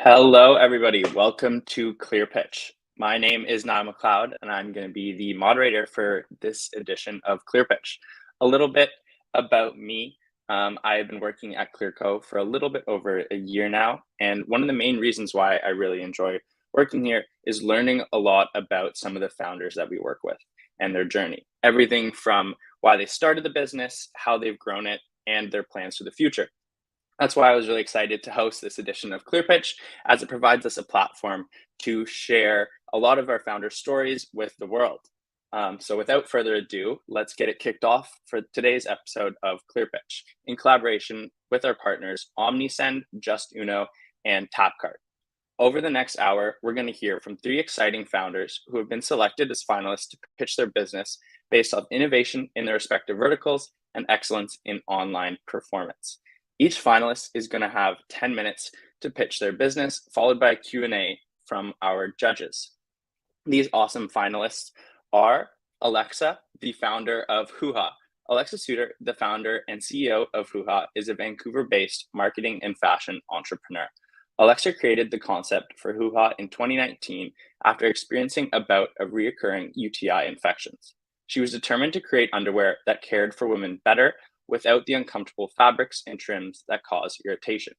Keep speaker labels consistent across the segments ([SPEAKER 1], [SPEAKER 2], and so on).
[SPEAKER 1] Hello, everybody. Welcome to ClearPitch. My name is Niall McLeod, and I'm going to be the moderator for this edition of ClearPitch. A little bit about me. I have been working at ClearCo for a little bit over a year now, and one of the main reasons why I really enjoy working here is learning a lot about some of the founders that we work with and their journey. Everything from why they started the business, how they've grown it, and their plans for the future. That's why I was really excited to host this edition of ClearPitch, as it provides us a platform to share a lot of our founder stories with the world. So without further ado, let's get it kicked off for today's episode of ClearPitch in collaboration with our partners Omnisend, Justuno, and Tapcart. Over the next hour, we're going to hear from three exciting founders who have been selected as finalists to pitch their business based off innovation in their respective verticals and excellence in online performance. Each finalist is going to have 10 minutes to pitch their business, followed by a Q&A from our judges. These awesome finalists are Alexa, the founder of Hoo-Ha. Alexa Suter, the founder and CEO of Hoo-Ha, is a Vancouver-based marketing and fashion entrepreneur. Alexa created the concept for Hoo-Ha in 2019 after experiencing a bout of recurring UTI infections. She was determined to create underwear that cared for women better without the uncomfortable fabrics and trims that cause irritation.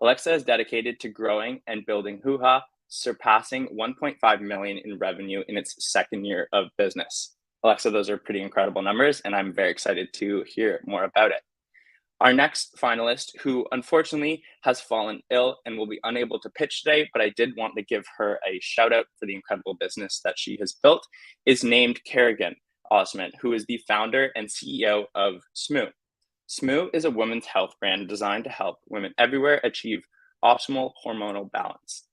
[SPEAKER 1] Alexa is dedicated to growing and building Hoo-Ha, surpassing 1.5 million in revenue in its second year of business. Alexa, those are pretty incredible numbers, and I'm very excited to hear more about it. Our next finalist, who unfortunately has fallen ill and will be unable to pitch today, but I did want to give her a shout out for the incredible business that she has built, is named Kerrigan Osmond, who is the founder and CEO of Smoo. Smoo is a women's health brand designed to help women everywhere achieve optimal hormonal balance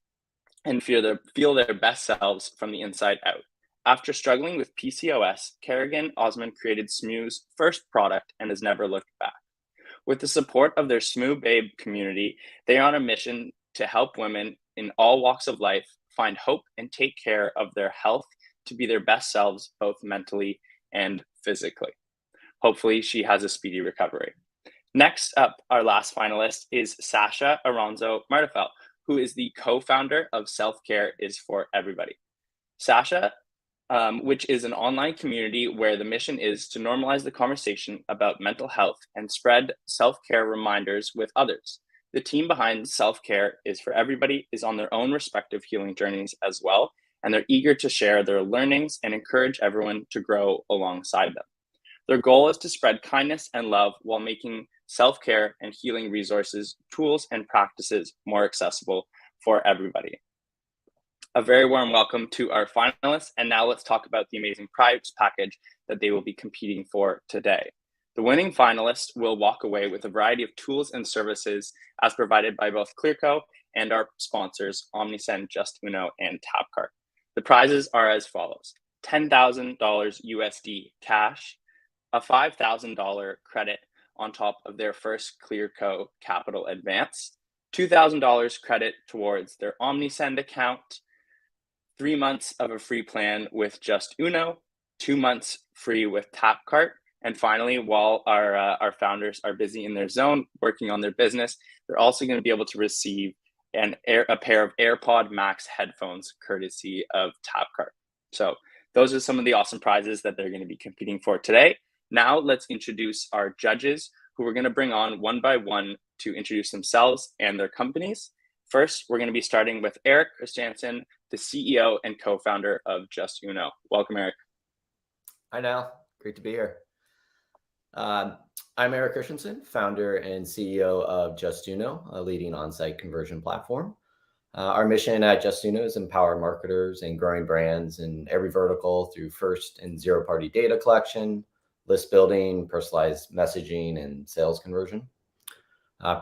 [SPEAKER 1] and feel their best selves from the inside out. After struggling with PCOS, Kerrigan Osmond created Smoo's first product and has never looked back. With the support of their Smoo Babe community, they are on a mission to help women in all walks of life find hope and take care of their health to be their best selves, both mentally and physically. Hopefully, she has a speedy recovery. Next up, our last finalist is Sasha Aronzo Martifel, who is the co-founder of Self-Care is for Everybody. Sasha, which is an online community where the mission is to normalize the conversation about mental health and spread self-care reminders with others. The team behind Self-Care is for Everybody is on their own respective healing journeys as well, and they're eager to share their learnings and encourage everyone to grow alongside them. Their goal is to spread kindness and love while making self-care and healing resources, tools, and practices more accessible for everybody. A very warm welcome to our finalists, and now let's talk about the amazing prize package that they will be competing for today. The winning finalist will walk away with a variety of tools and services as provided by both ClearCo and our sponsors, Omnisend, Justuno, and Tapcart. The prizes are as follows: $10,000 USD cash, a $5,000 credit on top of their first ClearCo capital advance, $2,000 credit towards their Omnisend account, 3 months of a free plan with Justuno, 2 months free with Tapcart, and finally, while our founders are busy in their zone working on their business, they're also going to be able to receive a pair of AirPod Max headphones courtesy of Tapcart. So those are some of the awesome prizes that they're going to be competing for today. Now let's introduce our judges, who we're going to bring on one by one to introduce themselves and their companies. First, we're going to be starting with Erik Christiansen, the CEO and co-founder of Justuno. Welcome, Erik.
[SPEAKER 2] Hi, Niall. Great to be here. I'm Erik Christensen, founder and CEO of Justuno, a leading on-site conversion platform. Our mission at Justuno is empower marketers and growing brands in every vertical through first and zero-party data collection, list building, personalized messaging, and sales conversion.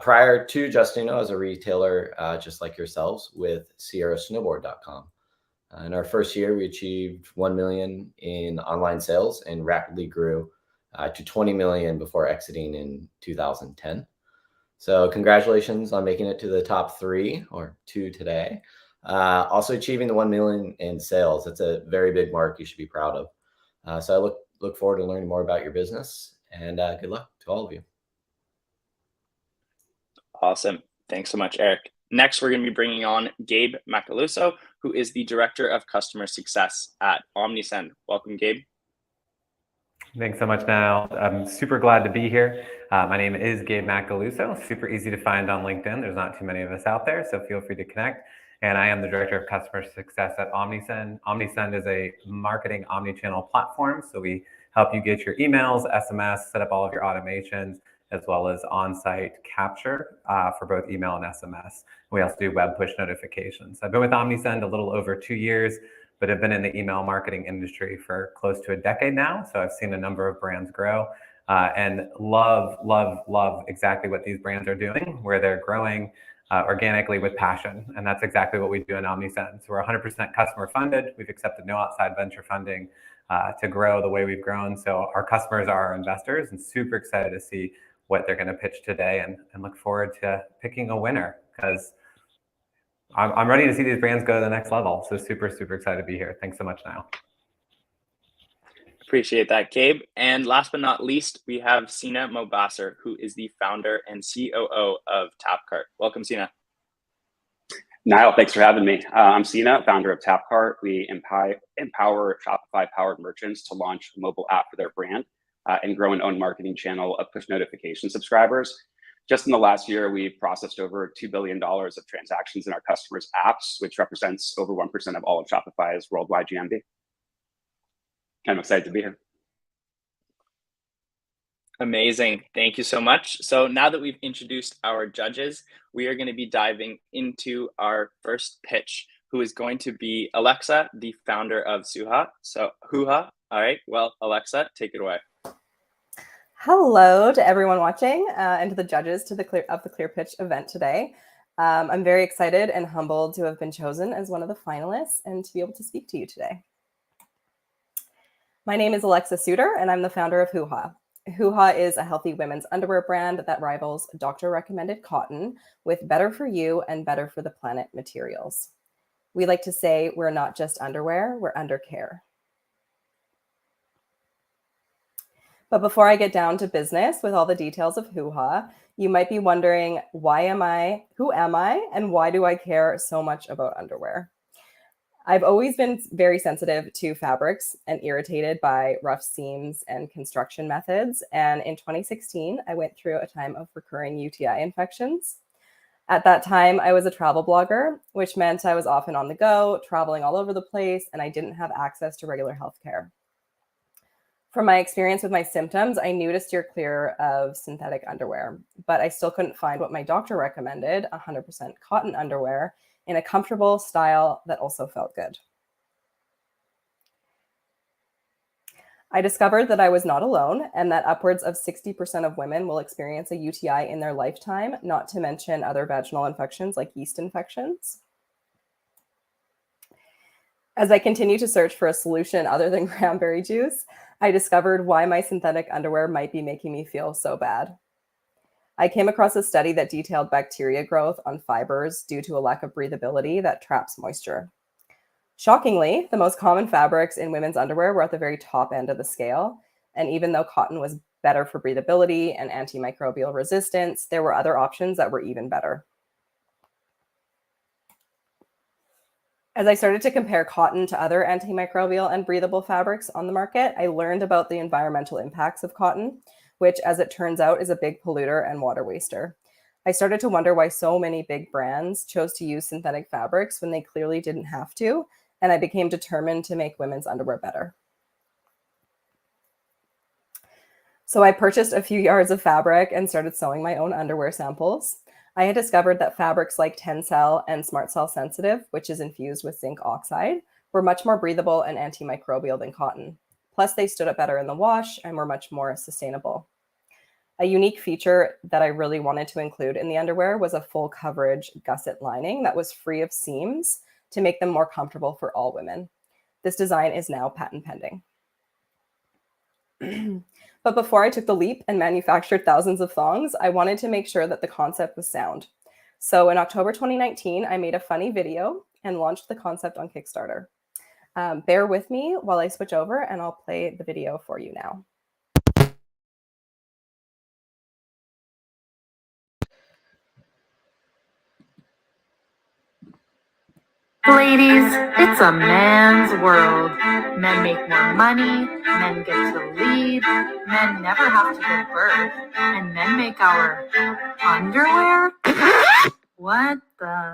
[SPEAKER 2] Prior to Justuno, I was a retailer just like yourselves with SierraSnowboard.com. In our first year, we achieved 1 million in online sales and rapidly grew to 20 million before exiting in 2010. So congratulations on making it to the top 3 or 2 today. Also achieving the 1 million in sales. That's a very big mark you should be proud of. So I look forward to learning more about your business, and good luck to all of you.
[SPEAKER 1] Awesome. Thanks so much, Erik. Next, we're going to be bringing on Gabe Macaluso, who is the Director of Customer Success at Omnisend. Welcome, Gabe.
[SPEAKER 3] Thanks so much, Niall. I'm super glad to be here. My name is Gabe Macaluso, super easy to find on LinkedIn. There's not too many of us out there, so feel free to connect. And I am the Director of Customer Success at Omnisend. Omnisend is a marketing omnichannel platform, so we help you get your emails, SMS, set up all of your automations, as well as on-site capture for both email and SMS. We also do web push notifications. I've been with Omnisend a little over 2 years, but have been in the email marketing industry for close to a decade now. So I've seen a number of brands grow and love exactly what these brands are doing, where they're growing organically with passion. And that's exactly what we do in Omnisend. So we're 100% customer funded. We've accepted no outside venture funding to grow the way we've grown. So our customers are our investors, and super excited to see what they're going to pitch today, and look forward to picking a winner, because I'm ready to see these brands go to the next level. So super excited to be here. Thanks so much, Niall.
[SPEAKER 1] Appreciate that, Gabe. And last but not least, we have Sina Mobasser, who is the founder and COO of Tapcart. Welcome, Sina.
[SPEAKER 4] Niall, thanks for having me. I'm Sina, founder of Tapcart. We empower Shopify-powered merchants to launch a mobile app for their brand and grow an own marketing channel of push notification subscribers. Just in the last year, we've processed over $2 billion of transactions in our customers' apps, which represents over 1% of all of Shopify's worldwide GMV. I'm excited to be here.
[SPEAKER 1] Amazing. Thank you so much. So now that we've introduced our judges, we are going to be diving into our first pitch, who is going to be Alexa, the founder of Suha. So Hoo-ha. All right. Well, Alexa, take it away.
[SPEAKER 5] Hello to everyone watching and to the judges of the ClearPitch event today. I'm very excited and humbled to have been chosen as one of the finalists and to be able to speak to you today. My name is Alexa Suter, and I'm the founder of Hoo-ha. Hoo-ha is a healthy women's underwear brand that rivals doctor-recommended cotton with better for you and better for the planet materials. We like to say we're not just underwear, we're undercare. But before I get down to business with all the details of Hoo-ha, you might be wondering, who am I, and why do I care so much about underwear? I've always been very sensitive to fabrics and irritated by rough seams and construction methods. And in 2016, I went through a time of recurring UTI infections. At that time, I was a travel blogger, which meant I was often on the go, traveling all over the place, and I didn't have access to regular healthcare. From my experience with my symptoms, I knew to steer clear of synthetic underwear, but I still couldn't find what my doctor recommended, 100% cotton underwear, in a comfortable style that also felt good. I discovered that I was not alone and that upwards of 60% of women will experience a UTI in their lifetime, not to mention other vaginal infections like yeast infections. As I continue to search for a solution other than cranberry juice, I discovered why my synthetic underwear might be making me feel so bad. I came across a study that detailed bacteria growth on fibers due to a lack of breathability that traps moisture. Shockingly, the most common fabrics in women's underwear were at the very top end of the scale. And even though cotton was better for breathability and antimicrobial resistance, there were other options that were even better. As I started to compare cotton to other antimicrobial and breathable fabrics on the market, I learned about the environmental impacts of cotton, which, as it turns out, is a big polluter and water waster. I started to wonder why so many big brands chose to use synthetic fabrics when they clearly didn't have to, and I became determined to make women's underwear better. So I purchased a few yards of fabric and started sewing my own underwear samples. I had discovered that fabrics like Tencel and Smart Cell Sensitive, which is infused with zinc oxide, were much more breathable and antimicrobial than cotton. Plus, they stood up better in the wash and were much more sustainable. A unique feature that I really wanted to include in the underwear was a full coverage gusset lining that was free of seams to make them more comfortable for all women. This design is now patent pending. But before I took the leap and manufactured thousands of thongs, I wanted to make sure that the concept was sound. So in October 2019, I made a funny video and launched the concept on Kickstarter. Bear with me while I switch over and I'll play the video for you now.
[SPEAKER 6] Ladies, it's a man's world. Men make more money, men get to lead, men never have to give birth, and men make our underwear? What the?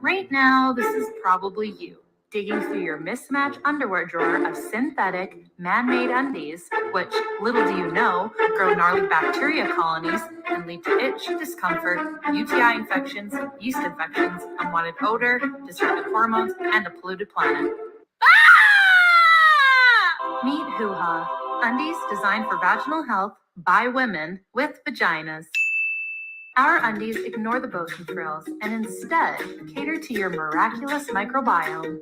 [SPEAKER 6] Right now, this is probably you, digging through your mismatched underwear drawer of synthetic, man-made undies, which, little do you know, grow gnarly bacteria colonies and lead to itch, discomfort, UTI infections, yeast infections, unwanted odor, disrupted hormones, and a polluted planet. Meet Hoo-Ha, undies designed for vaginal health by women with vaginas. Our undies ignore the bows and frills and instead cater to your miraculous microbiome.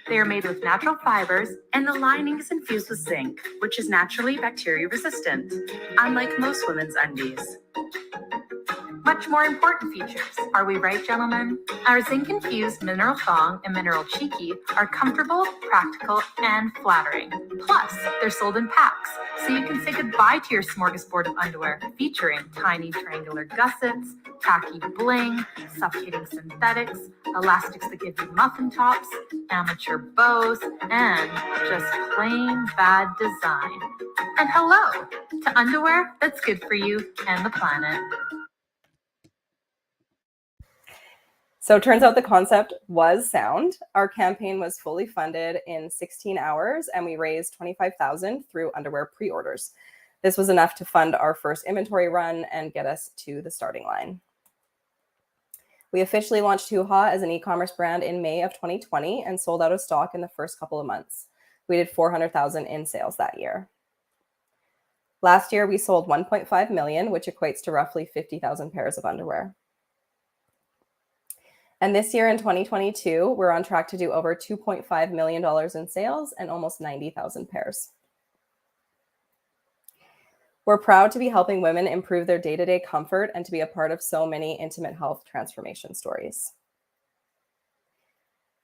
[SPEAKER 6] They are made with natural fibers, and the lining is infused with zinc, which is naturally bacteria resistant, unlike most women's undies. Much more important features. Are we right, gentlemen? Our zinc-infused mineral thong and mineral cheeky are comfortable, practical, and flattering. Plus, they're sold in packs, so you can say goodbye to your smorgasbord of underwear, featuring tiny triangular gussets, tacky bling, suffocating synthetics, elastics that give you muffin tops, amateur bows, and just plain bad design. And hello to underwear that's good for you and the planet.
[SPEAKER 5] So it turns out the concept was sound. Our campaign was fully funded in 16 hours, and we raised $25,000 through underwear pre-orders. This was enough to fund our first inventory run and get us to the starting line. We officially launched Hoo-Ha as an e-commerce brand in May of 2020 and sold out of stock in the first couple of months. We did $400,000 in sales that year. Last year, we sold 1.5 million, which equates to roughly 50,000 pairs of underwear. And this year in 2022, we're on track to do over $2.5 million in sales and almost 90,000 pairs. We're proud to be helping women improve their day-to-day comfort and to be a part of so many intimate health transformation stories.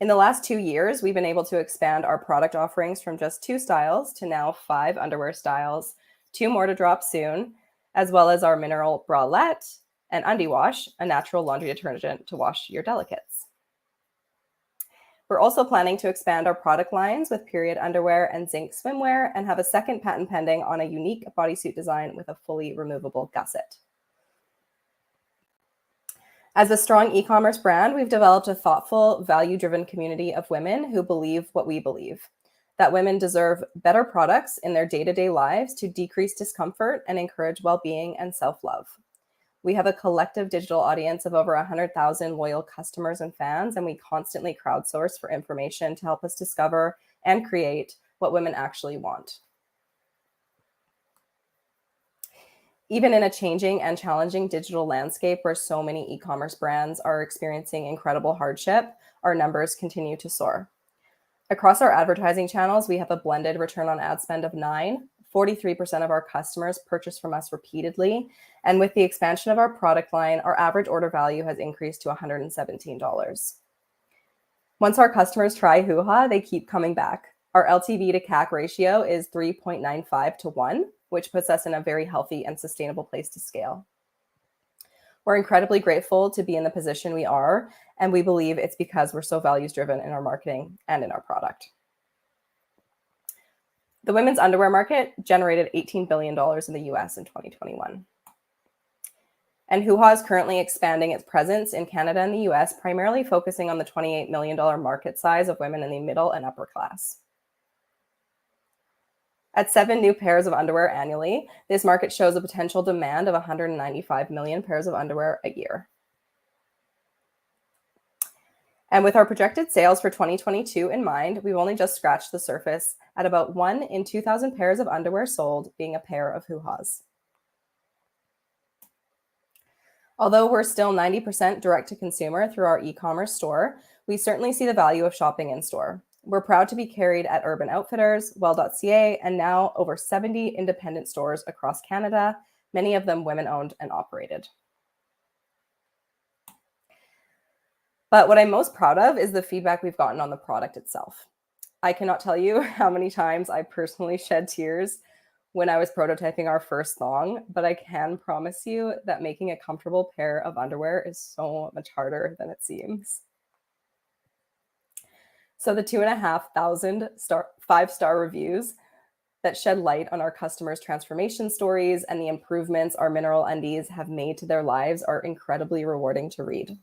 [SPEAKER 5] In the last 2 years, we've been able to expand our product offerings from just 2 styles to now 5 underwear styles, 2 more to drop soon, as well as our mineral bralette and Undie Wash, a natural laundry detergent to wash your delicates. We're also planning to expand our product lines with period underwear and zinc swimwear and have a second patent pending on a unique bodysuit design with a fully removable gusset. As a strong e-commerce brand, we've developed a thoughtful, value-driven community of women who believe what we believe, that women deserve better products in their day-to-day lives to decrease discomfort and encourage well-being and self-love. We have a collective digital audience of over 100,000 loyal customers and fans, and we constantly crowdsource for information to help us discover and create what women actually want. Even in a changing and challenging digital landscape where so many e-commerce brands are experiencing incredible hardship, our numbers continue to soar. Across our advertising channels, we have a blended return on ad spend of 9. 43% of our customers purchase from us repeatedly. And with the expansion of our product line, our average order value has increased to $117. Once our customers try Hoo-Ha, they keep coming back. Our LTV to CAC ratio is 3.95 to 1, which puts us in a very healthy and sustainable place to scale. We're incredibly grateful to be in the position we are, and we believe it's because we're so values-driven in our marketing and in our product. The women's underwear market generated $18 billion in the US in 2021. And Hoo-Ha is currently expanding its presence in Canada and the US, primarily focusing on the $28 million market size of women in the middle and upper class. At 7 new pairs of underwear annually, this market shows a potential demand of 195 million pairs of underwear a year. And with our projected sales for 2022 in mind, we've only just scratched the surface at about 1 in 2,000 pairs of underwear sold being a pair of Hoo-Ha's. Although we're still 90% direct to consumer through our e-commerce store, we certainly see the value of shopping in store. We're proud to be carried at Urban Outfitters, Well.ca, and now over 70 independent stores across Canada, many of them women-owned and operated. But what I'm most proud of is the feedback we've gotten on the product itself. I cannot tell you how many times I personally shed tears when I was prototyping our first thong, but I can promise you that making a comfortable pair of underwear is so much harder than it seems. So the 2,500 5-star reviews that shed light on our customers' transformation stories and the improvements our mineral undies have made to their lives are incredibly rewarding to read.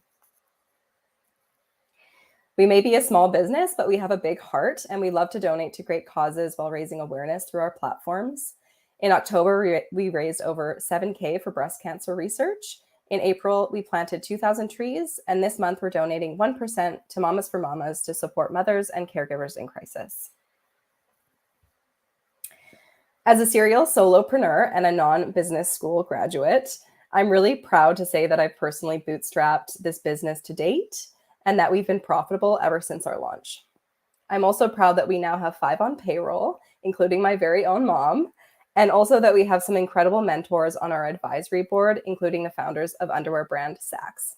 [SPEAKER 5] We may be a small business, but we have a big heart, and we love to donate to great causes while raising awareness through our platforms. In October, we raised over $7,000 for breast cancer research. In April, we planted 2,000 trees, and this month we're donating 1% to Mamas for Mamas to support mothers and caregivers in crisis. As a serial solopreneur and a non-business school graduate, I'm really proud to say that I've personally bootstrapped this business to date and that we've been profitable ever since our launch. I'm also proud that we now have 5 on payroll, including my very own mom, and also that we have some incredible mentors on our advisory board, including the founders of underwear brand Saks.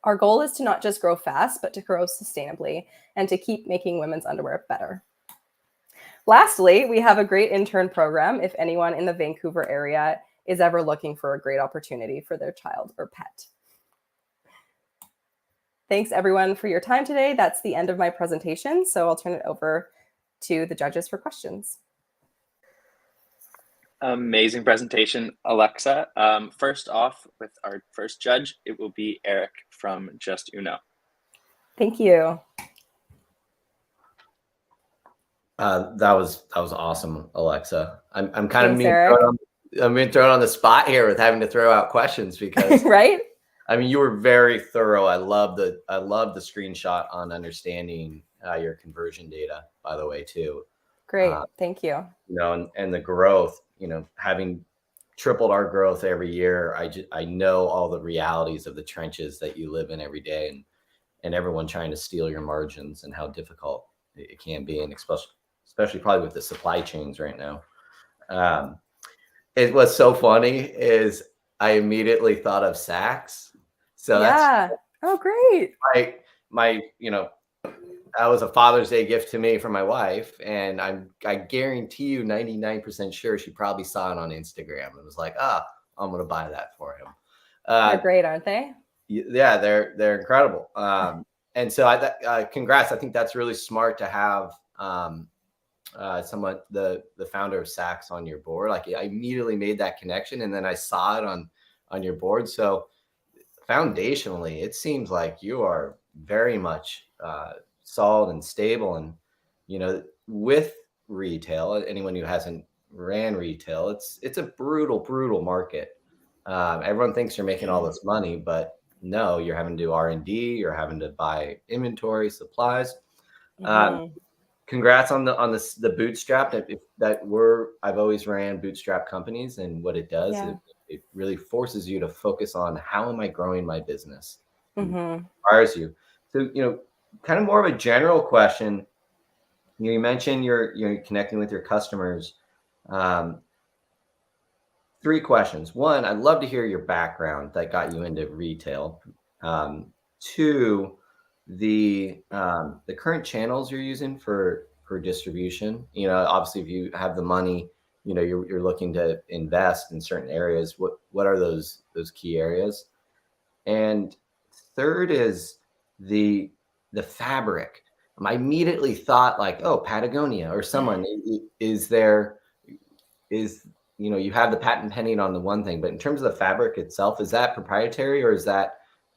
[SPEAKER 5] Our goal is to not just grow fast, but to grow sustainably and to keep making women's underwear better. Lastly, we have a great intern program if anyone in the Vancouver area is ever looking for a great opportunity for their child or pet. Thanks everyone for your time today. That's the end of my presentation. So I'll turn it over to the judges for questions.
[SPEAKER 1] Amazing presentation, Alexa. First off, with our first judge, it will be Erik from Justuno.
[SPEAKER 5] Thank you.
[SPEAKER 2] That was awesome, Alexa. I'm kind
[SPEAKER 5] Thanks,
[SPEAKER 2] of being thrown on the spot here with having to throw out questions because
[SPEAKER 5] right?
[SPEAKER 2] I mean, you were very thorough. I love the screenshot on understanding your conversion data, by the way, too.
[SPEAKER 5] Great, thank you.
[SPEAKER 2] You know, and the growth. You know, having tripled our growth every year, I know all the realities of the trenches that you live in every day, and everyone trying to steal your margins and how difficult it can be, and especially probably with the supply chains right now. What's so funny is I immediately thought of Saks. So
[SPEAKER 5] yeah. Oh, great.
[SPEAKER 2] My that was a Father's Day gift to me from my wife, and I guarantee you 99% sure she probably saw it on Instagram and was like, I'm gonna buy that for him.
[SPEAKER 5] They're great, aren't they?
[SPEAKER 2] Yeah, they're incredible. And so congrats. I think that's really smart to have someone, the founder of Saks on your board. Like I immediately made that connection, and then I saw it on your board. So foundationally, it seems like you are very much solid and stable. And, you know, with retail, anyone who hasn't ran retail, it's a brutal market. Everyone thinks you're making all this money, but no, you're having to do R&D, you're having to buy inventory, supplies. Congrats on the bootstrap. I've always ran bootstrap companies, and what it does, it really forces you to focus on how am I growing my business. Requires you. So, you know, kind of more of a general question. You mentioned you're connecting with your customers. 3 questions. 1, I'd love to hear your background that got you into retail. 2, the current channels you're using for distribution. You know, obviously, if you have the money, you know, you're looking to invest in certain areas. What are those key areas? And 3rd is the fabric. I immediately thought like, oh, Patagonia or someone you know, you have the patent pending on the one thing, but in terms of the fabric itself, is that proprietary, or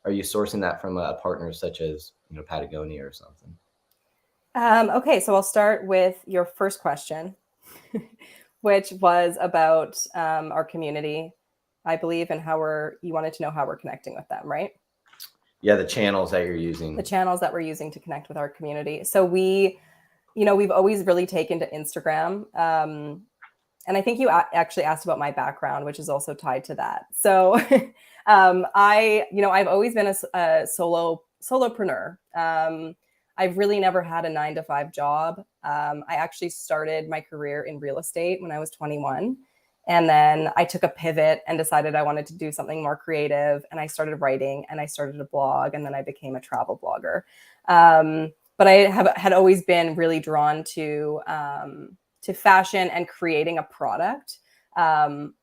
[SPEAKER 2] are you sourcing that from a partner such as, you know, Patagonia or something?
[SPEAKER 5] Okay, so I'll start with your first question, which was about our community, I believe, and you wanted to know how we're connecting with them, right?
[SPEAKER 2] Yeah, the channels that you're using.
[SPEAKER 5] The channels that we're using to connect with our community. So we've always really taken to Instagram. And I think you actually asked about my background, which is also tied to that. So I've always been a solopreneur. I've really never had a 9-to-5 job. I actually started my career in real estate when I was 21. And then I took a pivot and decided I wanted to do something more creative. And I started writing, and I started a blog, and then I became a travel blogger. But I had always been really drawn to fashion and creating a product. I'm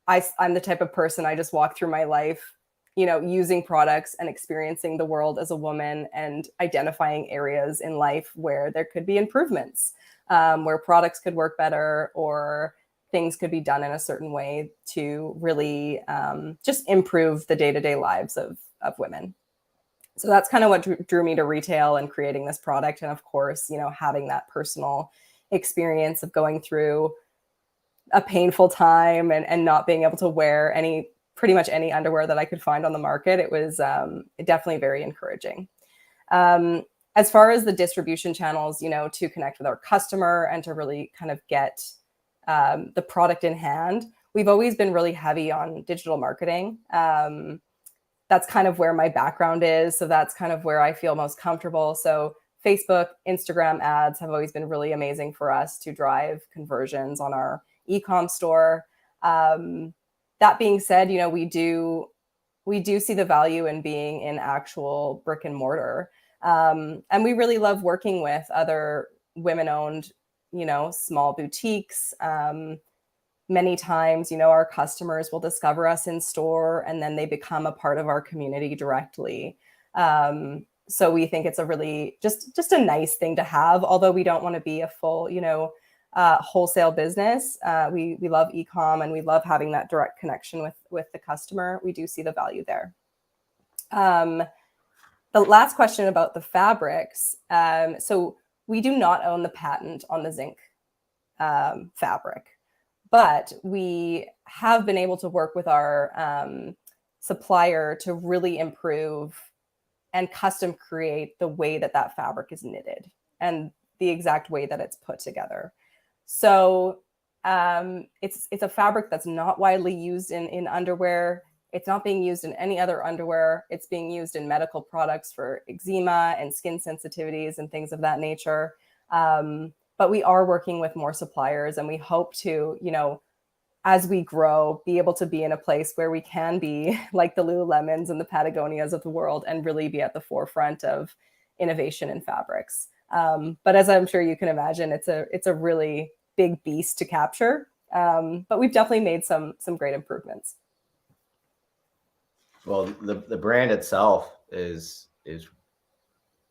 [SPEAKER 5] the type of person, I just walk through my life using products and experiencing the world as a woman and identifying areas in life where there could be improvements, where products could work better or things could be done in a certain way to really just improve the day-to-day lives of women. So that's kind of what drew me to retail and creating this product. And of course, having that personal experience of going through a painful time and not being able to wear pretty much any underwear that I could find on the market. It was definitely very encouraging. As far as the distribution channels, to connect with our customer and to really kind of get the product in hand, we've always been really heavy on digital marketing. That's kind of where my background is. So that's kind of where I feel most comfortable. So Facebook, Instagram ads have always been really amazing for us to drive conversions on our e-com store. That being said, we do see the value in being in actual brick and mortar. And we really love working with other women-owned, small boutiques. Many times, our customers will discover us in store and then they become a part of our community directly. So we think it's a really just a nice thing to have, although we don't want to be a full, wholesale business. We love e-com and we love having that direct connection with the customer. We do see the value there. The last question about the fabrics. So we do not own the patent on the zinc fabric, but we have been able to work with our supplier to really improve and custom create the way that fabric is knitted and the exact way that it's put together. So it's a fabric that's not widely used in underwear. It's not being used in any other underwear. It's being used in medical products for eczema and skin sensitivities and things of that nature. But we are working with more suppliers and we hope to, as we grow, be able to be in a place where we can be like the Lululemons and the Patagonias of the world and really be at the forefront of innovation in fabrics. But as I'm sure you can imagine, it's a really big beast to capture. But we've definitely made some great improvements.
[SPEAKER 2] Well, the brand itself is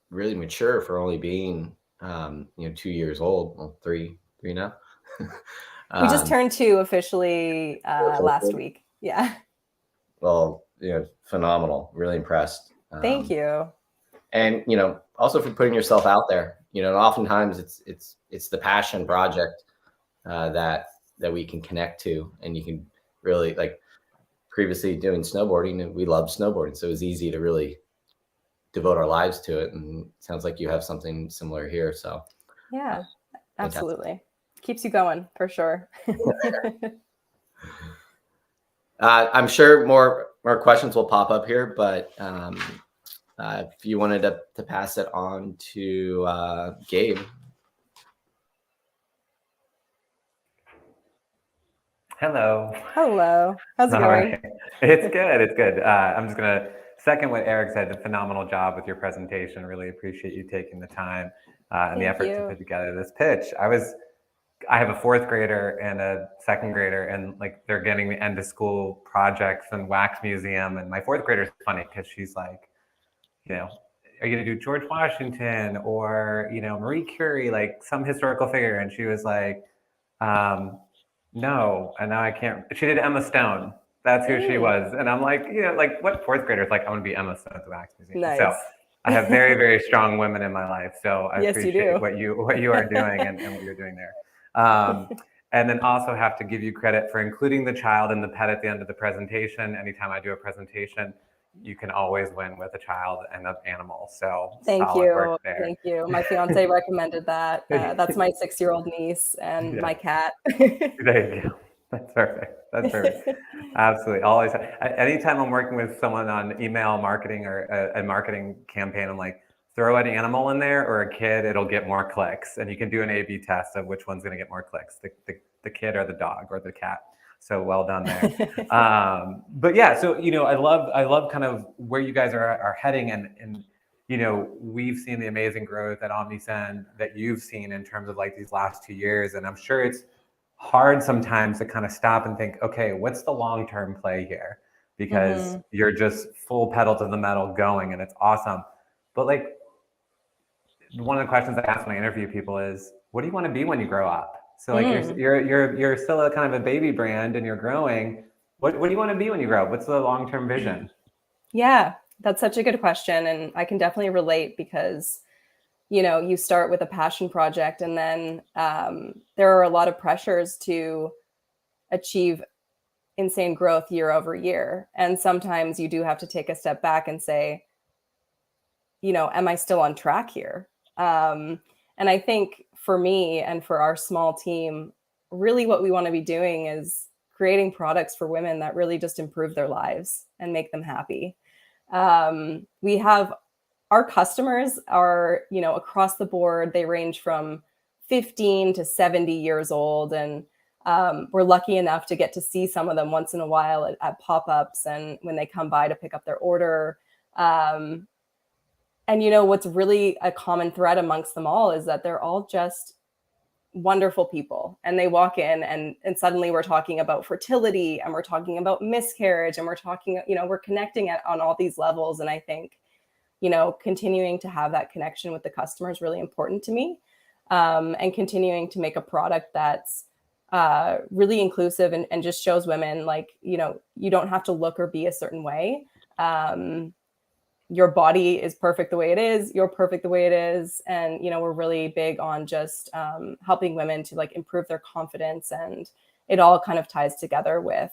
[SPEAKER 2] really mature for only being 2 years old. Well, three now.
[SPEAKER 5] We just turned 2 officially last week. Yeah.
[SPEAKER 2] Well, phenomenal. Really impressed.
[SPEAKER 5] Thank you.
[SPEAKER 2] And also for putting yourself out there. Oftentimes it's the passion project that we can connect to, and you can really, like, previously doing snowboarding, and we love snowboarding, so it was easy to really devote our lives to it. And it sounds like you have something similar here. So
[SPEAKER 5] yeah, absolutely. Keeps you going for sure.
[SPEAKER 2] I'm sure more questions will pop up here, but if you wanted to pass it on to Gabe.
[SPEAKER 3] Hello.
[SPEAKER 5] How's it going?
[SPEAKER 3] Right. It's good. It's good. I'm just going to second what Erik said. A phenomenal job with your presentation. Really appreciate you taking the time and the effort to put together this pitch. I have a 4th grader and a 2nd grader, and like they're getting the end of school projects and wax museum. And my 4th grader is funny because she's like, are you going to do George Washington or, Marie Curie, like some historical figure? And she was like, no. And now I can't. She did Emma Stone. That's who she was. And I'm like, like what 4th grader is like, I want to be Emma Stone at the wax museum.
[SPEAKER 5] Nice.
[SPEAKER 3] So I have very, very strong women in my life. So I appreciate what you are doing and what you're doing there. And then also have to give you credit for including the child and the pet at the end of the presentation. Anytime I do a presentation, you can always win with a child and an animal. So
[SPEAKER 5] thank you. My fiance recommended that. That's my 6-year-old niece and my cat.
[SPEAKER 3] There you go. That's perfect. Absolutely. Always. Anytime I'm working with someone on email marketing or a marketing campaign, I'm like, throw an animal in there or a kid, it'll get more clicks. And you can do an A/B test of which one's going to get more clicks, the kid or the dog or the cat. So well done there. But yeah, so, I love kind of where you guys are heading. And we've seen the amazing growth at Omnisend that you've seen in terms of like these last 2 years. And I'm sure it's hard sometimes to kind of stop and think, okay, what's the long-term play here? because you're just full pedal to the metal going, and it's awesome. But like, one of the questions I ask when I interview people is, what do you want to be when you grow up? So like you're still a kind of a baby brand and you're growing. What do you want to be when you grow up? What's the long-term vision?
[SPEAKER 5] Yeah, that's such a good question. And I can definitely relate because, you know, you start with a passion project and then there are a lot of pressures to achieve insane growth year over year. And sometimes you do have to take a step back and say, you know, am I still on track here? And I think for me and for our small team, really what we want to be doing is creating products for women that really just improve their lives and make them happy. We have our customers are, you know, across the board. They range from 15 to 70 years old. And we're lucky enough to get to see some of them once in a while at pop-ups and when they come by to pick up their order. And, you know, what's really a common thread amongst them all is that they're all just wonderful people. And they walk in and suddenly we're talking about fertility and we're talking about miscarriage and we're talking, you know, we're connecting on all these levels. And I think, you know, continuing to have that connection with the customer is really important to me, and continuing to make a product that's really inclusive and just shows women, like, you know, you don't have to look or be a certain way. Your body is perfect the way it is. You're perfect the way it is. And, you know, we're really big on just helping women to like improve their confidence. And it all kind of ties together with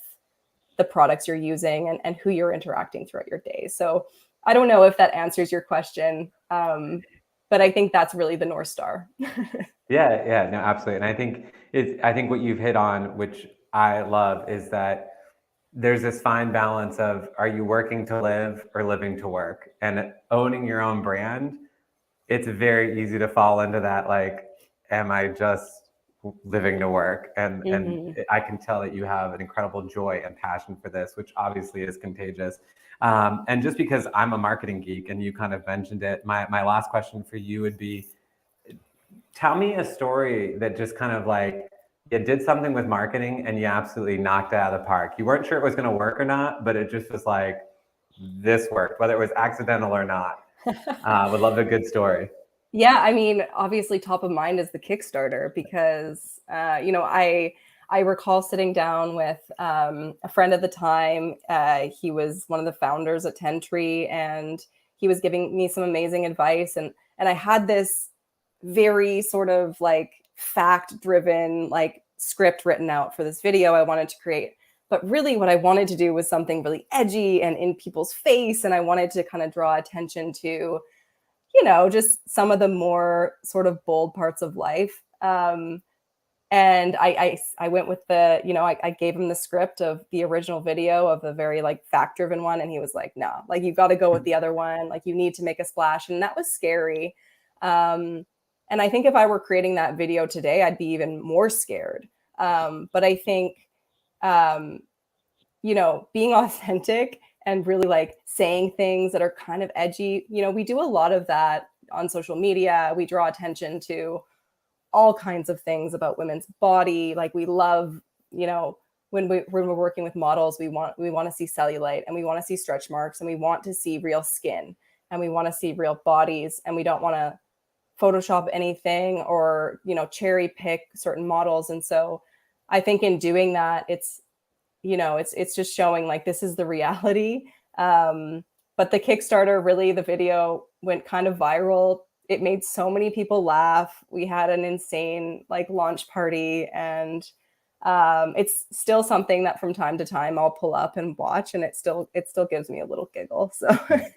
[SPEAKER 5] the products you're using and who you're interacting throughout your day. So I don't know if that answers your question, but I think that's really the North Star.
[SPEAKER 3] Yeah, no, absolutely. And I think what you've hit on, which I love, is that there's this fine balance of, are you working to live or living to work? And owning your own brand, it's very easy to fall into that, like, am I just living to work? And I can tell that you have an incredible joy and passion for this, which obviously is contagious. And just because I'm a marketing geek and you kind of mentioned it, my last question for you would be, tell me a story that just kind of like, you did something with marketing and you absolutely knocked it out of the park. You weren't sure it was going to work or not, but it just was like, this worked, whether it was accidental or not. Would love a good story.
[SPEAKER 5] Yeah, I mean, obviously top of mind is the Kickstarter because, you know, I recall sitting down with a friend at the time. He was one of the founders at 10 Tree and he was giving me some amazing advice. And I had this very sort of like fact-driven like script written out for this video I wanted to create. But really what I wanted to do was something really edgy and in people's face. And I wanted to kind of draw attention to, you know, just some of the more sort of bold parts of life. And I went with the, you know, I gave him the script of the original video of the very like fact-driven one. And he was like, no, like you've got to go with the other one. Like you need to make a splash. And that was scary. And I think if I were creating that video today, I'd be even more scared. But I think, you know, being authentic and really like saying things that are kind of edgy, you know, we do a lot of that on social media. We draw attention to all kinds of things about women's body. Like we love, you know, when we're working with models, we want to see cellulite and we want to see stretch marks and we want to see real skin and we want to see real bodies and we don't want to Photoshop anything or, you know, cherry pick certain models. And so I think in doing that, it's, you know, it's just showing like this is the reality. But the Kickstarter, really, the video went kind of viral. It made so many people laugh. We had an insane like launch party, and it's still something that from time to time I'll pull up and watch, and it still gives me a little giggle. So yeah.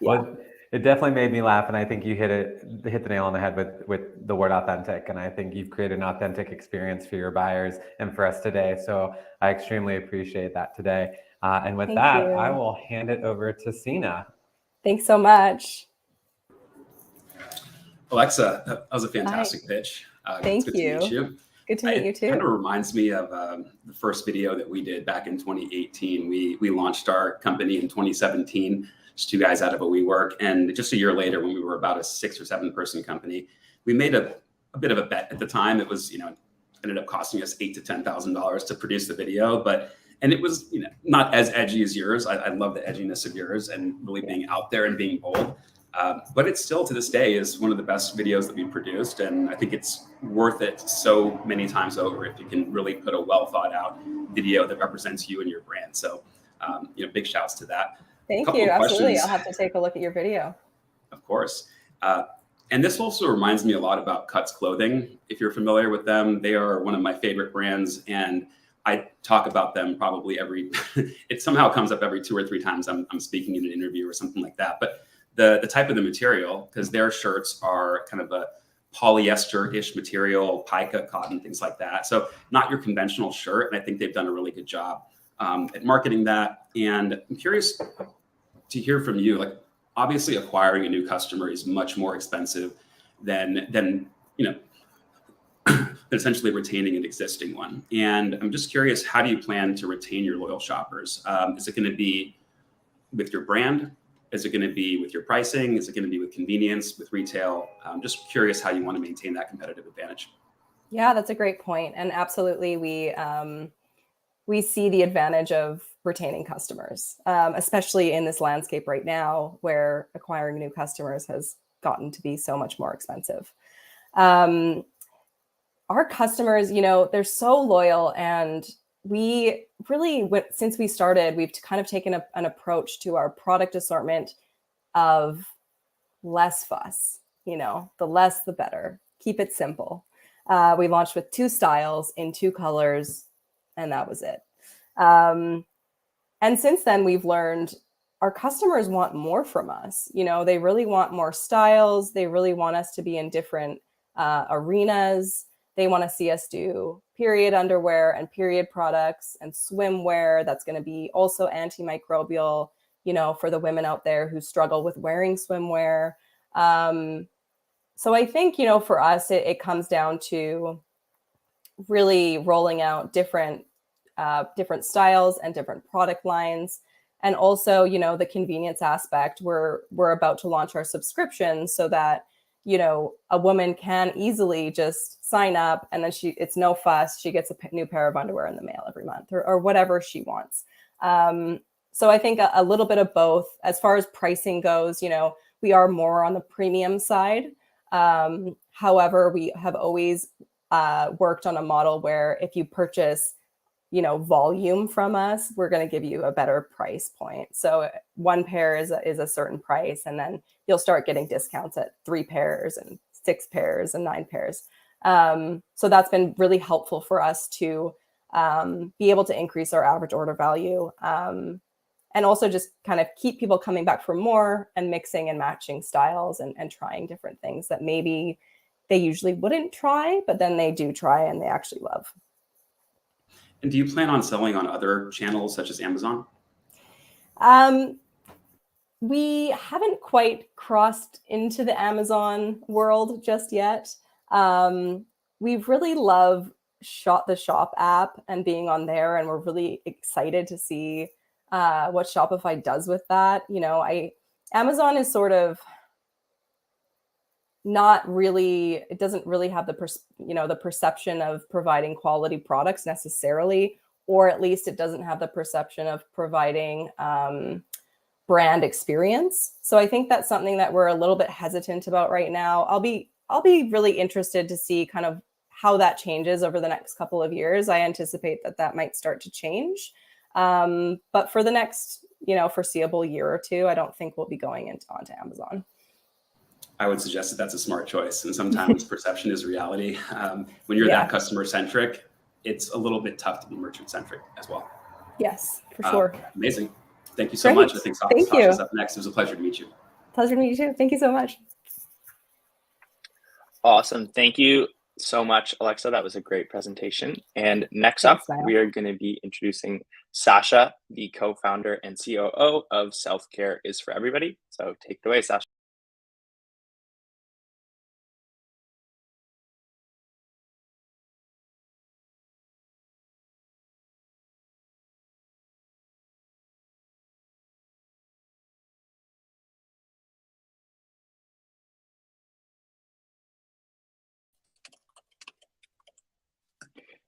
[SPEAKER 3] Well, it definitely made me laugh, and I think you hit the nail on the head with the word authentic, and I think you've created an authentic experience for your buyers and for us today. So I extremely appreciate that today. And with that, I will hand it over to Sina.
[SPEAKER 5] Thanks so much.
[SPEAKER 7] Alexa, that was a fantastic pitch.
[SPEAKER 5] Thank
[SPEAKER 7] it's good
[SPEAKER 5] you.
[SPEAKER 7] To meet you.
[SPEAKER 5] Good to meet you too.
[SPEAKER 7] It kind of reminds me of the first video that we did back in 2018. We launched our company in 2017, just two guys out of a WeWork. And just a year later, when we were about a 6 or 7 person company, we made a bit of a bet at the time. It was, you know, ended up costing us $8,000 to $10,000 to produce the video, but And it was, not as edgy as yours. I love the edginess of yours and really being out there and being bold. But it still, to this day, is one of the best videos that we've produced. And I think it's worth it so many times over if you can really put a well thought out video that represents you and your brand. So, big shouts to that.
[SPEAKER 5] Thank you. Absolutely. I'll have to take a look at your video.
[SPEAKER 7] Of course. And this also reminds me a lot about Cuts Clothing. If you're familiar with them, they are one of my favorite brands. And I talk about them probably it somehow comes up every 2 or 3 times I'm speaking in an interview or something like that. But the type of the material, because their shirts are kind of a polyester-ish material, pica, cotton, things like that. So not your conventional shirt. And I think they've done a really good job at marketing that. And I'm curious to hear from you, like, obviously acquiring a new customer is much more expensive than essentially retaining an existing one. And I'm just curious, how do you plan to retain your loyal shoppers? Is it going to be with your brand? Is it going to be with your pricing? Is it going to be with convenience, with retail? I'm just curious how you want to maintain that competitive advantage.
[SPEAKER 5] Yeah, that's a great point. And absolutely, we see the advantage of retaining customers, especially in this landscape right now where acquiring new customers has gotten to be so much more expensive. Our customers, they're so loyal, and we really, since we started, we've kind of taken an approach to our product assortment of less fuss, the less, the better. Keep it simple. We launched with 2 styles in 2 colors, and that was it. And since then, we've learned our customers want more from us. They really want more styles. They really want us to be in different arenas. They want to see us do period underwear and period products and swimwear that's going to be also antimicrobial, for the women out there who struggle with wearing swimwear. So I think, for us, it comes down to really rolling out different styles and different product lines. And also, the convenience aspect. We're about to launch our subscription so that, a woman can easily just sign up, and then it's no fuss. She gets a new pair of underwear in the mail every month, or whatever she wants. So I think a little bit of both. As far as pricing goes, we are more on the premium side. However, we have always worked on a model where if you purchase volume from us, we're going to give you a better price point. So 1 pair is a certain price, and then you'll start getting discounts at 3 pairs and 6 pairs and 9 pairs. So that's been really helpful for us to be able to increase our average order value, and also just kind of keep people coming back for more and mixing and matching styles and trying different things that maybe they usually wouldn't try, but then they do try and they actually love.
[SPEAKER 7] And do you plan on selling on other channels such as Amazon?
[SPEAKER 5] We haven't quite crossed into the Amazon world just yet. We really love the Shop app and being on there, and we're really excited to see what Shopify does with that. Amazon is sort of not really, it doesn't really have the perception of providing quality products necessarily, or at least it doesn't have the perception of providing brand experience. So I think that's something that we're a little bit hesitant about right now. I'll be really interested to see kind of how that changes over the next couple of years. I anticipate that might start to change. But for the next, foreseeable year or 2, I don't think we'll be going onto Amazon.
[SPEAKER 7] I would suggest that that's a smart choice. And sometimes perception is reality. When you're that customer centric, it's a little bit tough to be merchant centric as well.
[SPEAKER 5] Yes, for sure.
[SPEAKER 7] Amazing. Thank you so much. I think Sasha's up next. It was a pleasure to meet you.
[SPEAKER 5] Pleasure to meet you too. Thank you so much.
[SPEAKER 1] Awesome. Thank you so much, Alexa. That was a great presentation. And next up, we are going to be introducing Sasha, the co-founder and COO of Self-Care is for Everybody. So take it away, Sasha.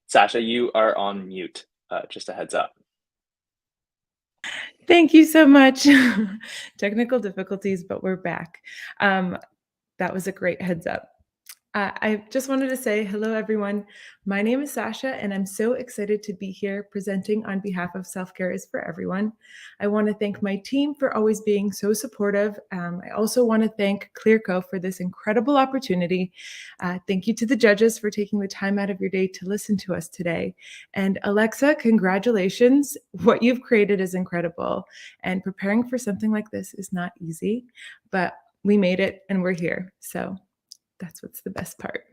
[SPEAKER 1] Sasha, you are on mute. Just a heads up.
[SPEAKER 8] Thank you so much. Technical difficulties, but we're back. That was a great heads up. I just wanted to say hello, everyone. My name is Sasha, and I'm so excited to be here presenting on behalf of Self-Care is for Everyone. I want to thank my team for always being so supportive. I also want to thank ClearCo for this incredible opportunity. Thank you to the judges for taking the time out of your day to listen to us today. And Alexa, congratulations. What you've created is incredible. And preparing for something like this is not easy, but we made it and we're here. So that's what's the best part.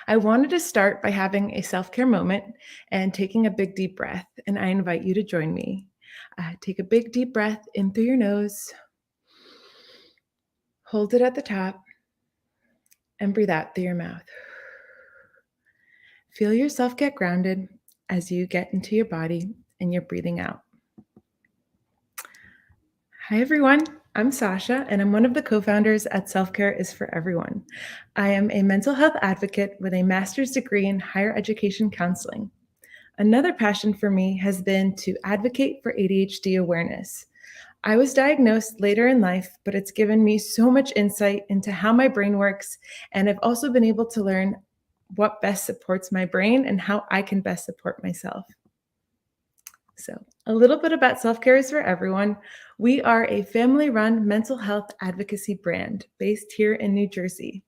[SPEAKER 8] I wanted to start by having a self-care moment and taking a big deep breath, and I invite you to join me. Take a big deep breath in through your nose, hold it at the top, and breathe out through your mouth. Feel yourself get grounded as you get into your body and you're breathing out. Hi, everyone. I'm Sasha, and I'm one of the co-founders at Self-Care is for Everyone. I am a mental health advocate with a master's degree in higher education counseling. Another passion for me has been to advocate for ADHD awareness. I was diagnosed later in life, but it's given me so much insight into how my brain works, and I've also been able to learn what best supports my brain and how I can best support myself. So a little bit about Self-Care is for Everyone. We are a family-run mental health advocacy brand based here in New Jersey.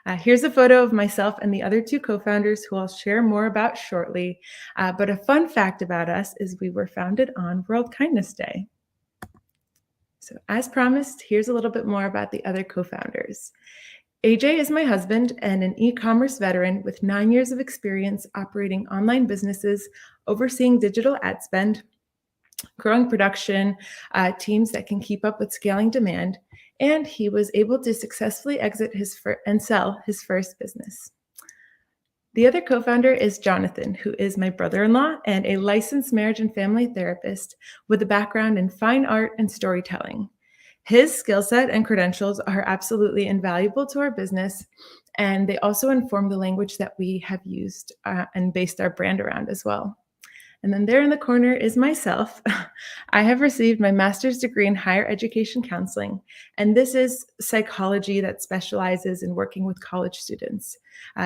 [SPEAKER 8] Here's a photo of myself and the other two co-founders who I'll share more about shortly. But a fun fact about us is we were founded on World Kindness Day. So as promised, here's a little bit more about the other co-founders. AJ is my husband and an e-commerce veteran with 9 years of experience operating online businesses, overseeing digital ad spend, growing production, teams that can keep up with scaling demand, and he was able to successfully exit and sell his first business. The other co-founder is Jonathan, who is my brother-in-law and a licensed marriage and family therapist with a background in fine art and storytelling. His skill set and credentials are absolutely invaluable to our business, and they also inform the language that we have used and based our brand around as well. And then there in the corner is myself. I have received my master's degree in higher education counseling, and this is psychology that specializes in working with college students.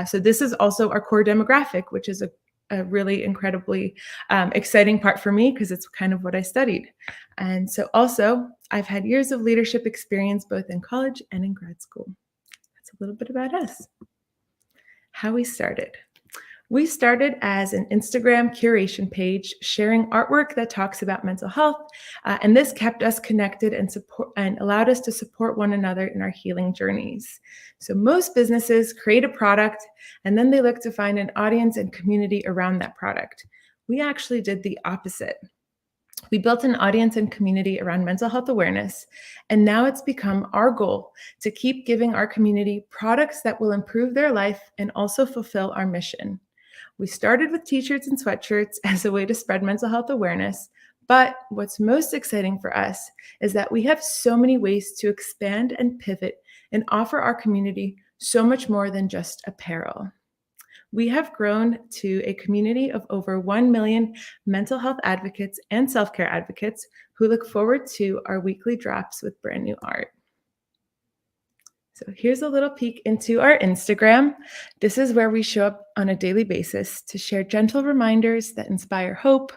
[SPEAKER 8] So this is also our core demographic, which is a really incredibly exciting part for me because it's kind of what I studied. And so also, I've had years of leadership experience both in college and in grad school. That's a little bit about us. How we started. We started as an Instagram curation page sharing artwork that talks about mental health, and this kept us connected and allowed us to support one another in our healing journeys. So most businesses create a product and then they look to find an audience and community around that product. We actually did the opposite. We built an audience and community around mental health awareness, and now it's become our goal to keep giving our community products that will improve their life and also fulfill our mission. We started with t-shirts and sweatshirts as a way to spread mental health awareness, but what's most exciting for us is that we have so many ways to expand and pivot and offer our community so much more than just apparel. We have grown to a community of over 1 million mental health advocates and self-care advocates who look forward to our weekly drops with brand new art. So here's a little peek into our Instagram. This is where we show up on a daily basis to share gentle reminders that inspire hope.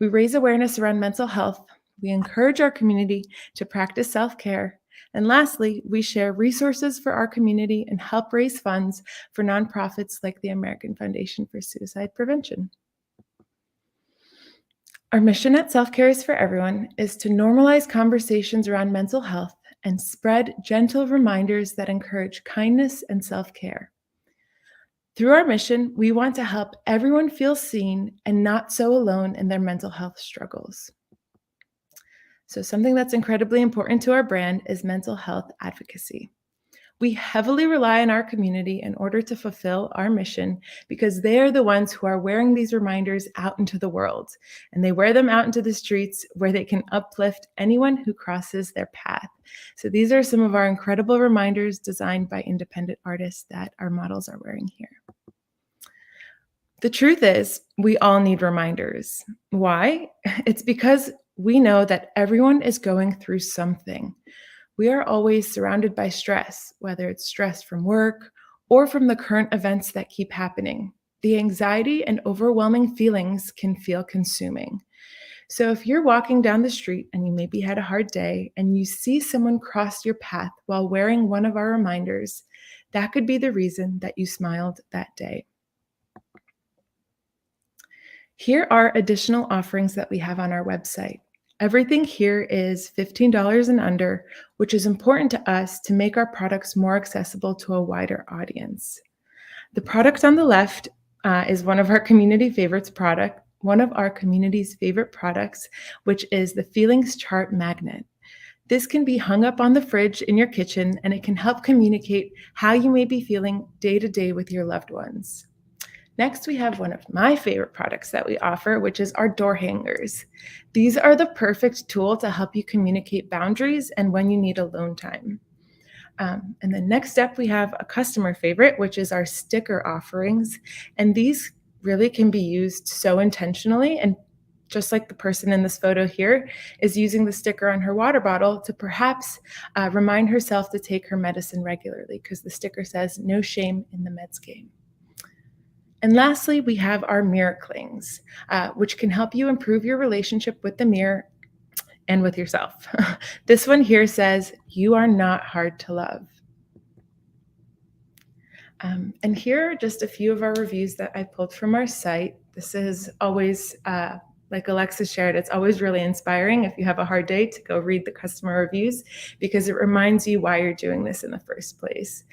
[SPEAKER 8] We raise awareness around mental health. We encourage our community to practice self-care. And lastly, we share resources for our community and help raise funds for nonprofits like the American Foundation for Suicide Prevention. Our mission at Self-Care is for Everyone is to normalize conversations around mental health and spread gentle reminders that encourage kindness and self-care. Through our mission, we want to help everyone feel seen and not so alone in their mental health struggles. So something that's incredibly important to our brand is mental health advocacy. We heavily rely on our community in order to fulfill our mission because they are the ones who are wearing these reminders out into the world, and they wear them out into the streets where they can uplift anyone who crosses their path. So these are some of our incredible reminders designed by independent artists that our models are wearing here. The truth is, we all need reminders. Why? It's because we know that everyone is going through something. We are always surrounded by stress, whether it's stress from work or from the current events that keep happening. The anxiety and overwhelming feelings can feel consuming. So if you're walking down the street and you maybe had a hard day and you see someone cross your path while wearing one of our reminders, that could be the reason that you smiled that day. Here are additional offerings that we have on our website. Everything here is $15 and under, which is important to us to make our products more accessible to a wider audience. The product on the left is one of our community's favorite products, which is the Feelings Chart Magnet. This can be hung up on the fridge in your kitchen, and it can help communicate how you may be feeling day to day with your loved ones. Next, we have one of my favorite products that we offer, which is our door hangers. These are the perfect tool to help you communicate boundaries and when you need alone time. And then next up, we have a customer favorite, which is our sticker offerings. And these really can be used so intentionally. And just like the person in this photo here is using the sticker on her water bottle to perhaps remind herself to take her medicine regularly, because the sticker says, "No shame in the meds game." And lastly, we have our mirror clings, which can help you improve your relationship with the mirror and with yourself. This one here says, "You are not hard to love." And here are just a few of our reviews that I pulled from our site. This is always, like Alexa shared, it's always really inspiring if you have a hard day to go read the customer reviews, because it reminds you why you're doing this in the first place.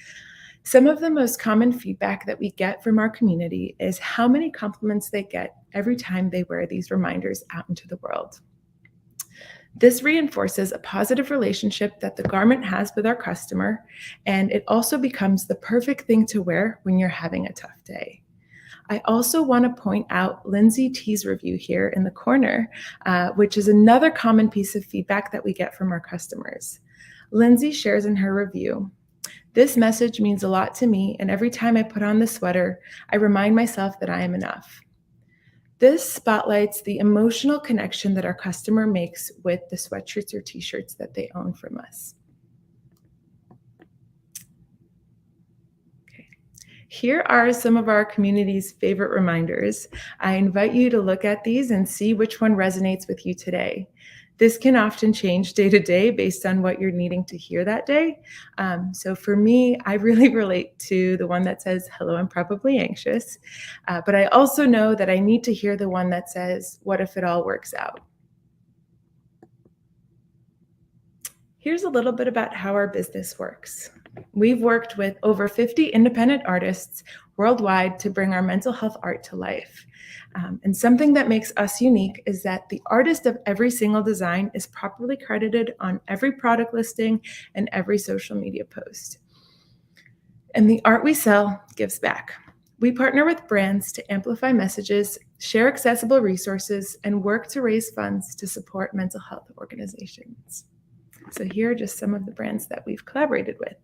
[SPEAKER 8] Some of the most common feedback that we get from our community is how many compliments they get every time they wear these reminders out into the world. This reinforces a positive relationship that the garment has with our customer, and it also becomes the perfect thing to wear when you're having a tough day. I also want to point out Lindsay T's review here in the corner, which is another common piece of feedback that we get from our customers. Lindsay shares in her review, "This message means a lot to me, and every time I put on the sweater, I remind myself that I am enough." This spotlights the emotional connection that our customer makes with the sweatshirts or t-shirts that they own from us. Okay. Here are some of our community's favorite reminders. I invite you to look at these and see which one resonates with you today. This can often change day to day based on what you're needing to hear that day. So for me, I really relate to the one that says, "Hello, I'm probably anxious." But I also know that I need to hear the one that says, "What if it all works out?" Here's a little bit about how our business works. We've worked with over 50 independent artists worldwide to bring our mental health art to life. And something that makes us unique is that the artist of every single design is properly credited on every product listing and every social media post. And the art we sell gives back. We partner with brands to amplify messages, share accessible resources, and work to raise funds to support mental health organizations. So here are just some of the brands that we've collaborated with.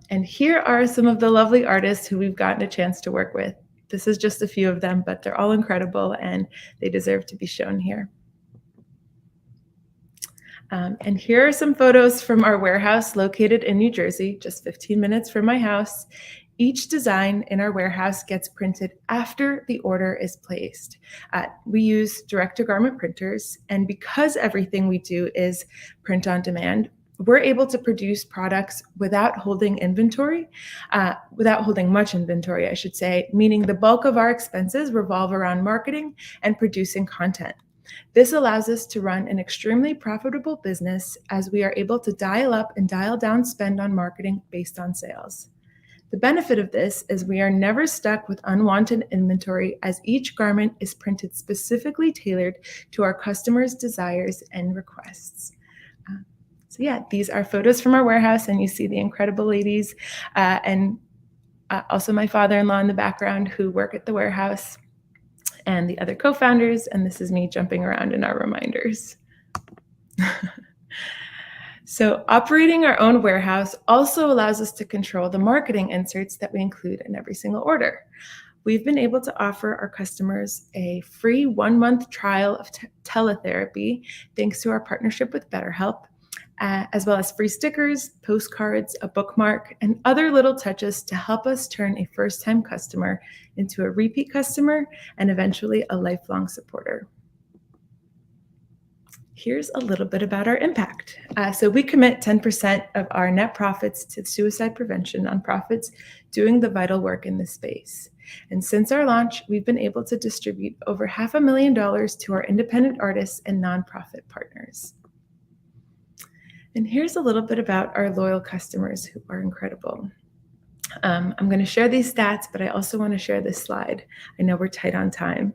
[SPEAKER 8] And here are some of the lovely artists who we've gotten a chance to work with. This is just a few of them, but they're all incredible and they deserve to be shown here. And here are some photos from our warehouse located in New Jersey, just 15 minutes from my house. Each design in our warehouse gets printed after the order is placed. We use direct-to-garment printers, and because everything we do is print on demand, we're able to produce products without holding inventory, without holding much inventory, I should say, meaning the bulk of our expenses revolve around marketing and producing content. This allows us to run an extremely profitable business as we are able to dial up and dial down spend on marketing based on sales. The benefit of this is we are never stuck with unwanted inventory, as each garment is printed specifically tailored to our customers' desires and requests. So yeah, these are photos from our warehouse, and you see the incredible ladies and also my father-in-law in the background who work at the warehouse, and the other co-founders, and this is me jumping around in our reminders. So operating our own warehouse also allows us to control the marketing inserts that we include in every single order. We've been able to offer our customers a free 1-month trial of teletherapy, thanks to our partnership with BetterHelp, as well as free stickers, postcards, a bookmark, and other little touches to help us turn a first-time customer into a repeat customer and eventually a lifelong supporter. Here's a little bit about our impact. So we commit 10% of our net profits to suicide prevention nonprofits doing the vital work in this space. And since our launch, we've been able to distribute over $500,000 to our independent artists and nonprofit partners. And here's a little bit about our loyal customers who are incredible. I'm going to share these stats, but I also want to share this slide. I know we're tight on time.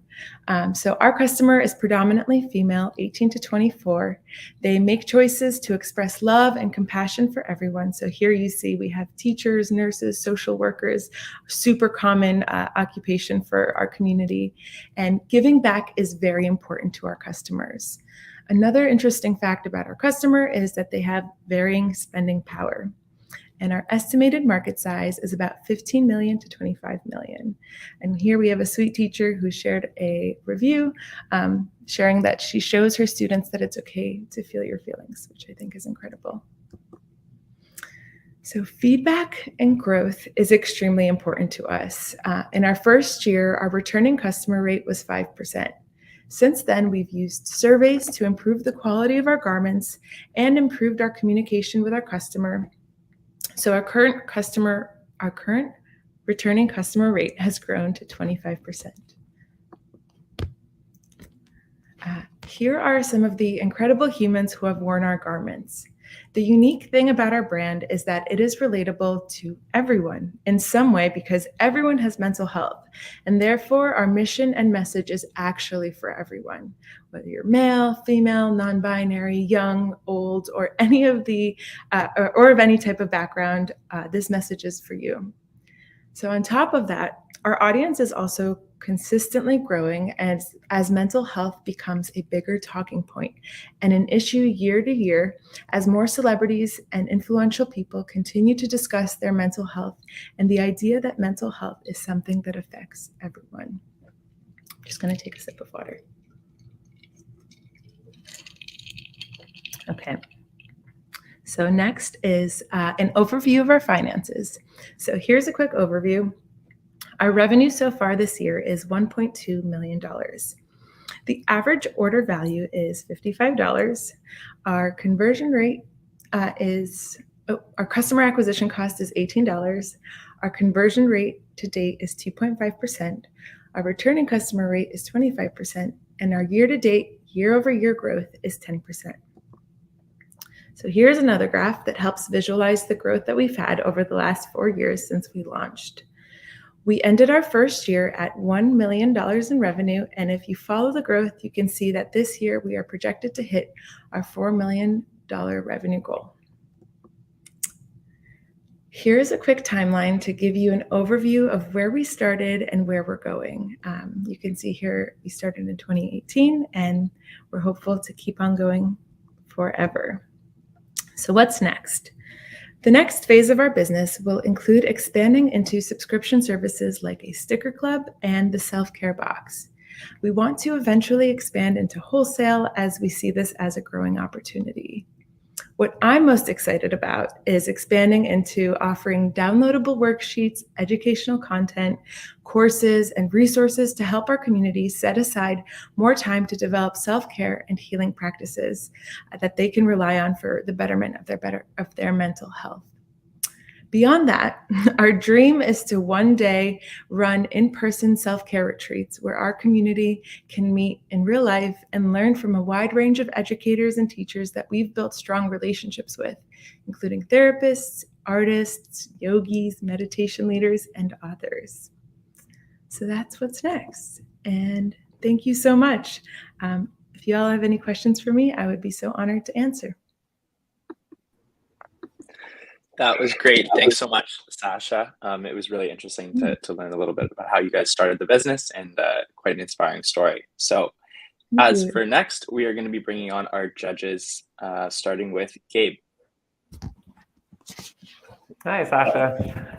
[SPEAKER 8] So our customer is predominantly female, 18 to 24. They make choices to express love and compassion for everyone. So here you see we have teachers, nurses, social workers, super common occupation for our community. And giving back is very important to our customers. Another interesting fact about our customer is that they have varying spending power. And our estimated market size is about 15 million to 25 million. And here we have a sweet teacher who shared a review, sharing that she shows her students that it's okay to feel your feelings, which I think is incredible. So feedback and growth is extremely important to us. In our first year, our returning customer rate was 5%. Since then, we've used surveys to improve the quality of our garments and improved our communication with our customer. So our current returning customer rate has grown to 25%. Here are some of the incredible humans who have worn our garments. The unique thing about our brand is that it is relatable to everyone in some way because everyone has mental health. And therefore, our mission and message is actually for everyone, whether you're male, female, non-binary, young, old, or any of the, or of any type of background, this message is for you. So on top of that, our audience is also consistently growing as mental health becomes a bigger talking point and an issue year to year as more celebrities and influential people continue to discuss their mental health and the idea that mental health is something that affects everyone. I'm just going to take a sip of water. Okay. So next is an overview of our finances. So here's a quick overview. Our revenue so far this year is $1.2 million. The average order value is $55. Our conversion rate our customer acquisition cost is $18. Our conversion rate to date is 2.5%. Our returning customer rate is 25%. And our year-to-date, year-over-year growth is 10%. So here's another graph that helps visualize the growth that we've had over the last 4 years since we launched. We ended our first year at $1 million in revenue, and if you follow the growth, you can see that this year we are projected to hit our $4 million revenue goal. Here's a quick timeline to give you an overview of where we started and where we're going. You can see here we started in 2018, and we're hopeful to keep on going forever. So what's next? The next phase of our business will include expanding into subscription services like a sticker club and the self-care box. We want to eventually expand into wholesale as we see this as a growing opportunity. What I'm most excited about is expanding into offering downloadable worksheets, educational content, courses, and resources to help our community set aside more time to develop self-care and healing practices that they can rely on for the betterment of their mental health. Beyond that, our dream is to one day run in-person self-care retreats where our community can meet in real life and learn from a wide range of educators and teachers that we've built strong relationships with, including therapists, artists, yogis, meditation leaders, and authors. So that's what's next. And thank you so much. If you all have any questions for me, I would be so honored to answer.
[SPEAKER 1] That was great. Thanks so much, Sasha. It was really interesting to learn a little bit about how you guys started the business and quite an inspiring story. So as for next, we are going to be bringing on our judges, starting with Gabe.
[SPEAKER 3] Hi, Sasha.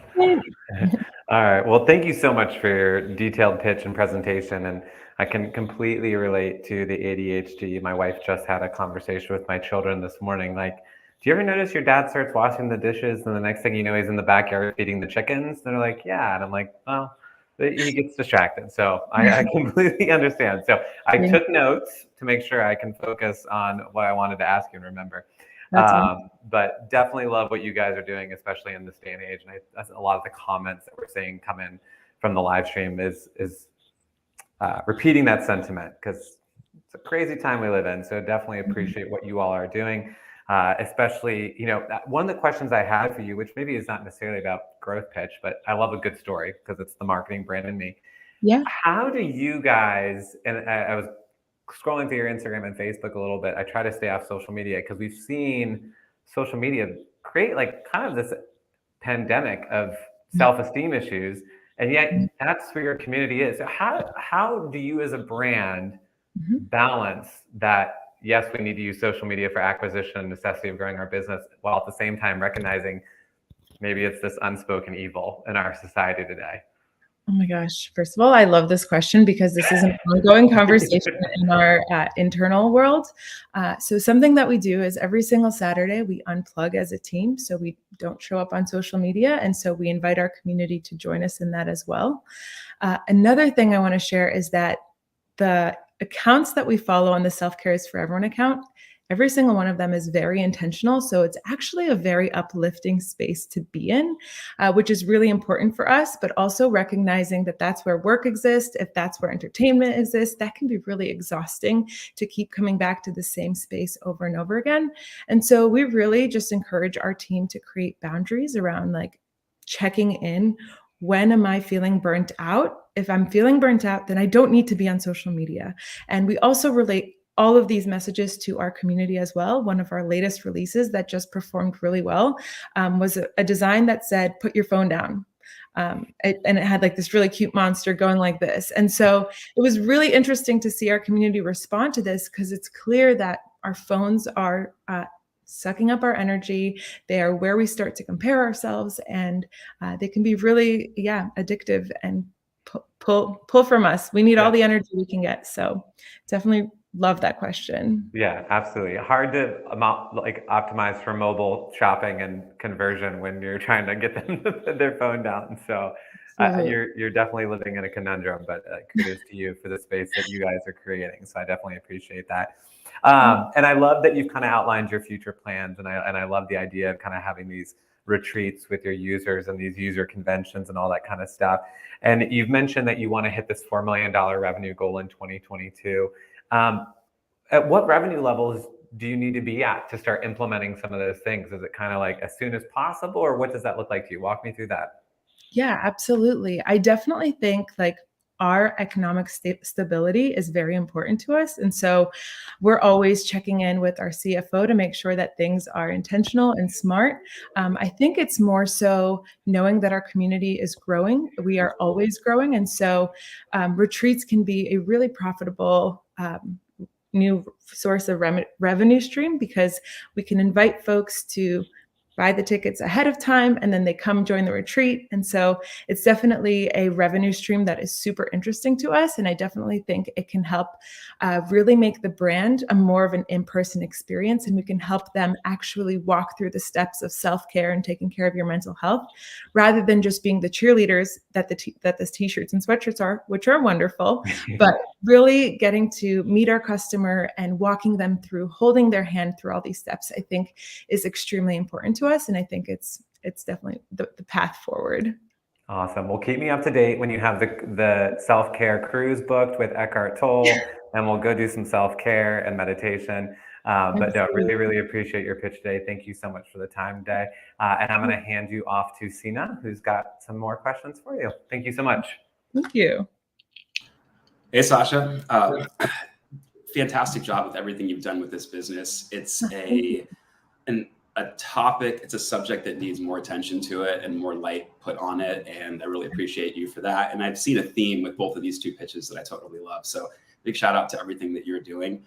[SPEAKER 3] All right. Well, thank you so much for your detailed pitch and presentation. And I can completely relate to the ADHD. My wife just had a conversation with my children this morning. Like, do you ever notice your dad starts washing the dishes and the next thing you know, he's in the backyard feeding the chickens? And they're like, yeah. And I'm like, well, he gets distracted. So I completely understand. So I took notes to make sure I can focus on what I wanted to ask you and remember. But definitely love what you guys are doing, especially in this day and age. And that's a lot of the comments that we're seeing come in from the live stream is repeating that sentiment, because it's a crazy time we live in. So definitely appreciate what you all are doing. Especially, one of the questions I had for you, which maybe is not necessarily about growth pitch, but I love a good story because it's the marketing brand in me.
[SPEAKER 8] Yeah.
[SPEAKER 3] How do you guys, and I was scrolling through your Instagram and Facebook a little bit. I try to stay off social media because we've seen social media create like kind of this pandemic of self-esteem issues. And yet that's where your community is. So how do you as a brand balance that? Yes, we need to use social media for acquisition and necessity of growing our business, while at the same time recognizing maybe it's this unspoken evil in our society today.
[SPEAKER 8] Oh my gosh. First of all, I love this question because this is an ongoing conversation in our internal world. So something that we do is every single Saturday, we unplug as a team. So we don't show up on social media. And so we invite our community to join us in that as well. Another thing I want to share is that the accounts that we follow on the Self-Care is for Everyone account, every single one of them is very intentional. So it's actually a very uplifting space to be in, which is really important for us, but also recognizing that that's where work exists. If that's where entertainment exists, that can be really exhausting to keep coming back to the same space over and over again. And so we really just encourage our team to create boundaries around like checking in. When am I feeling burnt out? If I'm feeling burnt out, then I don't need to be on social media. And we also relate all of these messages to our community as well. One of our latest releases that just performed really well was a design that said, put your phone down. And it had like this really cute monster going like this. And so it was really interesting to see our community respond to this, because it's clear that our phones are sucking up our energy. They are where we start to compare ourselves, and they can be really, addictive and pull from us. We need all the energy we can get. So definitely love that question.
[SPEAKER 3] Yeah, absolutely. Hard to optimize for mobile shopping and conversion when you're trying to get them to put their phone down. So you're definitely living in a conundrum, but kudos to you for the space that you guys are creating. So I definitely appreciate that. And I love that you've kind of outlined your future plans. And I love the idea of kind of having these retreats with your users and these user conventions and all that kind of stuff. And you've mentioned that you want to hit this $4 million revenue goal in 2022. At what revenue levels do you need to be at to start implementing some of those things? Is it kind of like as soon as possible, or what does that look like to you? Walk me through that.
[SPEAKER 8] Yeah, absolutely. I definitely think like our economic stability is very important to us. And so we're always checking in with our CFO to make sure that things are intentional and smart. I think it's more so knowing that our community is growing. We are always growing. And so retreats can be a really profitable new source of revenue stream, because we can invite folks to buy the tickets ahead of time and then they come join the retreat. And so it's definitely a revenue stream that is super interesting to us. And I definitely think it can help really make the brand a more of an in-person experience, and we can help them actually walk through the steps of self-care and taking care of your mental health, rather than just being the cheerleaders that the t-shirts and sweatshirts are, which are wonderful, but really getting to meet our customer and walking them through, holding their hand through all these steps, I think is extremely important to us. And I think it's definitely the path forward.
[SPEAKER 3] Awesome. Well, keep me up to date when you have the self-care cruise booked with Eckhart Tolle, and we'll go do some self-care and meditation. But no, really, really appreciate your pitch today. Thank you so much for the time today. And I'm going to hand you off to Sina, who's got some more questions for you. Thank you so much.
[SPEAKER 8] Thank you.
[SPEAKER 7] Hey, Sasha. Fantastic job with everything you've done with this business. It's a topic, it's a subject that needs more attention to it and more light put on it. And I really appreciate you for that. And I've seen a theme with both of these two pitches that I totally love. So big shout out to everything that you're doing.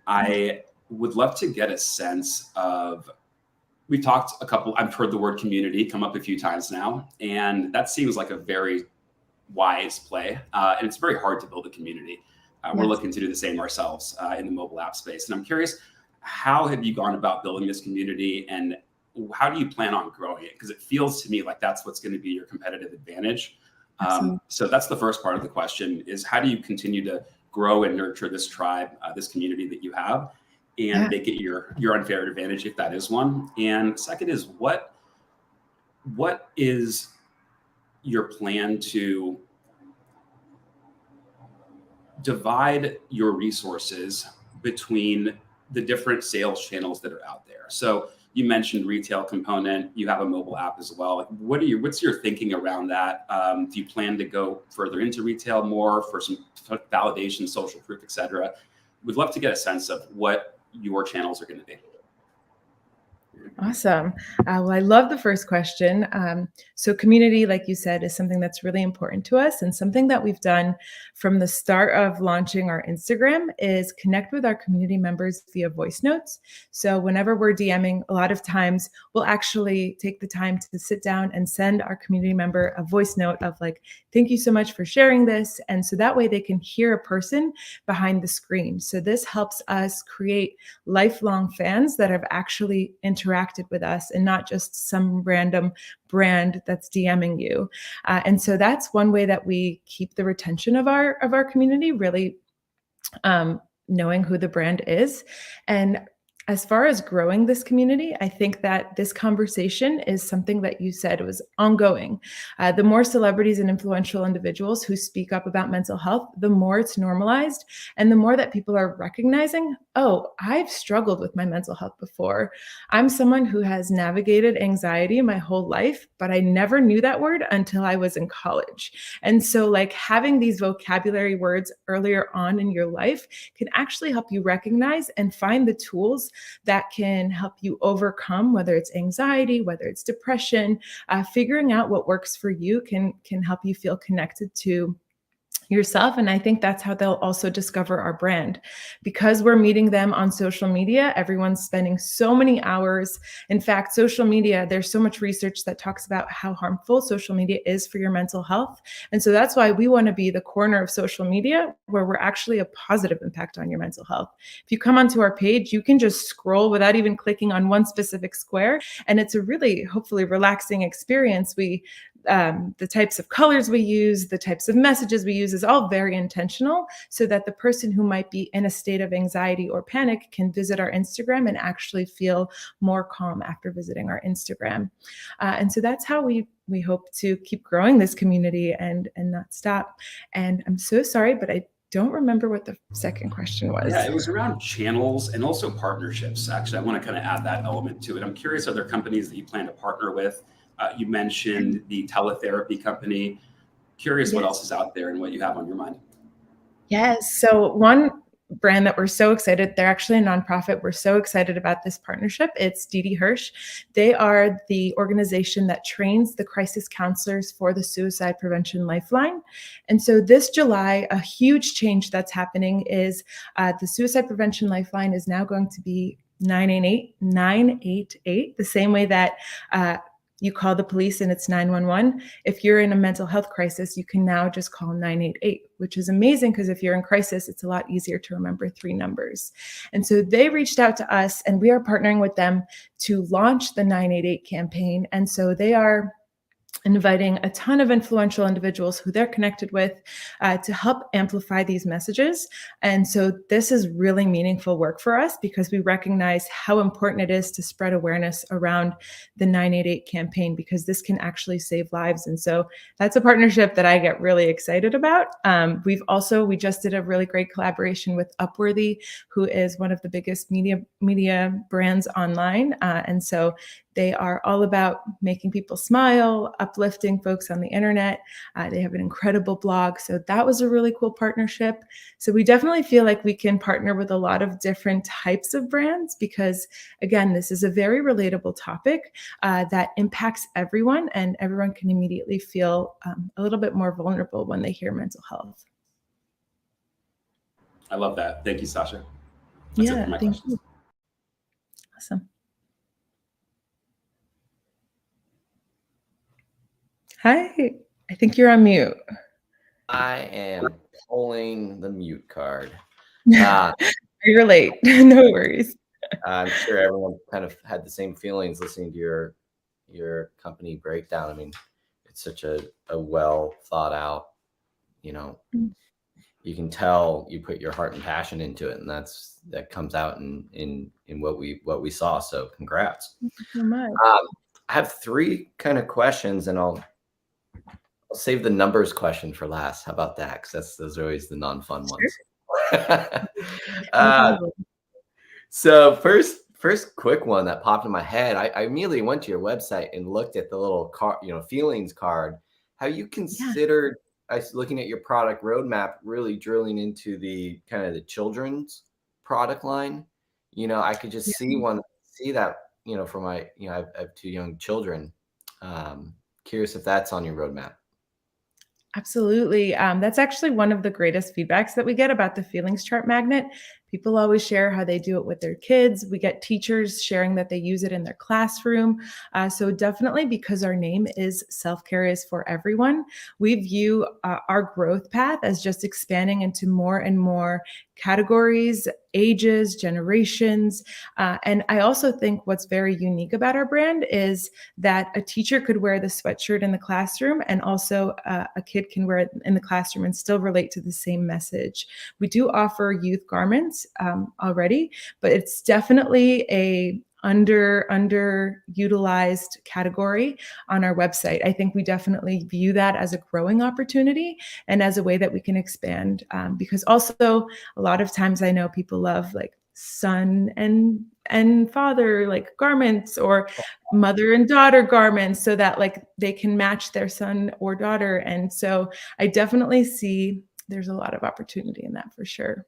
[SPEAKER 7] I would love to get a sense of we've talked I've heard the word community come up a few times now, and that seems like a very wise play. And it's very hard to build a community. We're looking to do the same ourselves in the mobile app space. And I'm curious, how have you gone about building this community, and how do you plan on growing it? Because it feels to me like that's what's going to be your competitive advantage. So that's the first part of the question, is how do you continue to grow and nurture this tribe, this community that you have, and make it your unfair advantage, if that is one? And second is, what is your plan to divide your resources between the different sales channels that are out there? So you mentioned retail component, you have a mobile app as well. Like, what's your thinking around that? Do you plan to go further into retail more for some validation, social proof, et cetera? We'd love to get a sense of what your channels are going to be.
[SPEAKER 8] Awesome. Well, I love the first question. So community, like you said, is something that's really important to us, and something that we've done from the start of launching our Instagram is connect with our community members via voice notes. So whenever we're DMing, a lot of times we'll actually take the time to sit down and send our community member a voice note of like, thank you so much for sharing this. And so that way they can hear a person behind the screen. So this helps us create lifelong fans that have actually interacted with us, and not just some random brand that's DMing you. And so that's one way that we keep the retention of our community, really knowing who the brand is. And as far as growing this community, I think that this conversation is something that you said was ongoing. The more celebrities and influential individuals who speak up about mental health, the more it's normalized, and the more that people are recognizing, oh, I've struggled with my mental health before. I'm someone who has navigated anxiety my whole life, but I never knew that word until I was in college. And so like having these vocabulary words earlier on in your life can actually help you recognize and find the tools that can help you overcome, whether it's anxiety, whether it's depression. Figuring out what works for you can help you feel connected to yourself. And I think that's how they'll also discover our brand, because we're meeting them on social media. Everyone's spending so many hours. In fact, social media, there's so much research that talks about how harmful social media is for your mental health. And so that's why we want to be the corner of social media where we're actually a positive impact on your mental health. If you come onto our page, you can just scroll without even clicking on one specific square. And it's a really, hopefully, relaxing experience. The types of colors we use, the types of messages we use is all very intentional, so that the person who might be in a state of anxiety or panic can visit our Instagram and actually feel more calm after visiting our Instagram. And so that's how we hope to keep growing this community and not stop. And I'm so sorry, but I don't remember what the second question was.
[SPEAKER 7] Yeah, it was around channels and also partnerships. Actually, I want to kind of add that element to it. I'm curious, are there companies that you plan to partner with? You mentioned the teletherapy company. Curious what else is out there and what you have on your mind.
[SPEAKER 8] Yes. So one brand that we're so excited, they're actually a nonprofit. We're so excited about this partnership. It's Didi Hirsch. They are the organization that trains the crisis counselors for the Suicide Prevention Lifeline. And so this July, a huge change that's happening is the Suicide Prevention Lifeline is now going to be 988, the same way that you call the police and it's 911. If you're in a mental health crisis, you can now just call 988, which is amazing, because if you're in crisis, it's a lot easier to remember 3 numbers. And so they reached out to us, and we are partnering with them to launch the 988 campaign. And so they are inviting a ton of influential individuals who they're connected with to help amplify these messages. And so this is really meaningful work for us, because we recognize how important it is to spread awareness around the 988 campaign, because this can actually save lives. And so that's a partnership that I get really excited about. We just did a really great collaboration with Upworthy, who is one of the biggest media brands online. And so they are all about making people smile, uplifting folks on the internet. They have an incredible blog. So that was a really cool partnership. So we definitely feel like we can partner with a lot of different types of brands, because again, this is a very relatable topic that impacts everyone, and everyone can immediately feel a little bit more vulnerable when they hear mental health.
[SPEAKER 7] I love that. Thank you, Sasha. That's it for my questions.
[SPEAKER 8] You. Awesome. Hi. I think you're on mute.
[SPEAKER 2] I am pulling the mute card.
[SPEAKER 8] You're late. No worries.
[SPEAKER 2] I'm sure everyone kind of had the same feelings listening to your company breakdown. I mean, it's such a well thought out, you can tell you put your heart and passion into it, and that comes out in what we saw. So congrats.
[SPEAKER 8] Thank you so much.
[SPEAKER 2] I have 3 kind of questions, and I'll save the numbers question for last. How about that? Because those are always the non-fun ones. So first quick one that popped in my head. I immediately went to your website and looked at the little feelings card. Have you considered looking at your product roadmap, really drilling into the kind of the children's product line? I could just see that, for my, I have 2 young children. Curious if that's on your roadmap.
[SPEAKER 8] Absolutely. That's actually one of the greatest feedbacks that we get about the feelings chart magnet. People always share how they do it with their kids. We get teachers sharing that they use it in their classroom. So definitely, because our name is Self-Care is for Everyone, we view our growth path as just expanding into more and more categories, ages, generations. And I also think what's very unique about our brand is that a teacher could wear the sweatshirt in the classroom, and also a kid can wear it in the classroom and still relate to the same message. We do offer youth garments already, but it's definitely a underutilized category on our website. I think we definitely view that as a growing opportunity and as a way that we can expand, because also a lot of times I know people love like son and father like garments, or mother and daughter garments, so that like they can match their son or daughter. And so I definitely see there's a lot of opportunity in that for sure.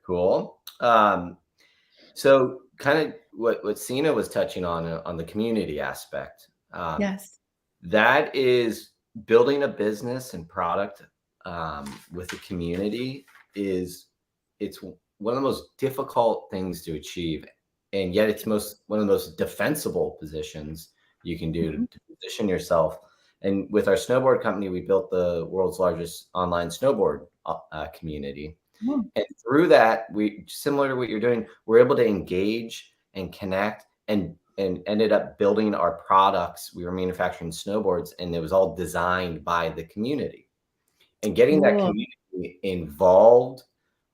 [SPEAKER 2] Cool. So kind of what Sina was touching on the community aspect.
[SPEAKER 8] Yes.
[SPEAKER 2] That is building a business and product with the community it's one of the most difficult things to achieve. And yet it's one of the most defensible positions you can do to position yourself. And with our snowboard company, we built the world's largest online snowboard community. And through that, we, similar to what you're doing, we're able to engage and connect and ended up building our products. We were manufacturing snowboards, and it was all designed by the community. And getting that community involved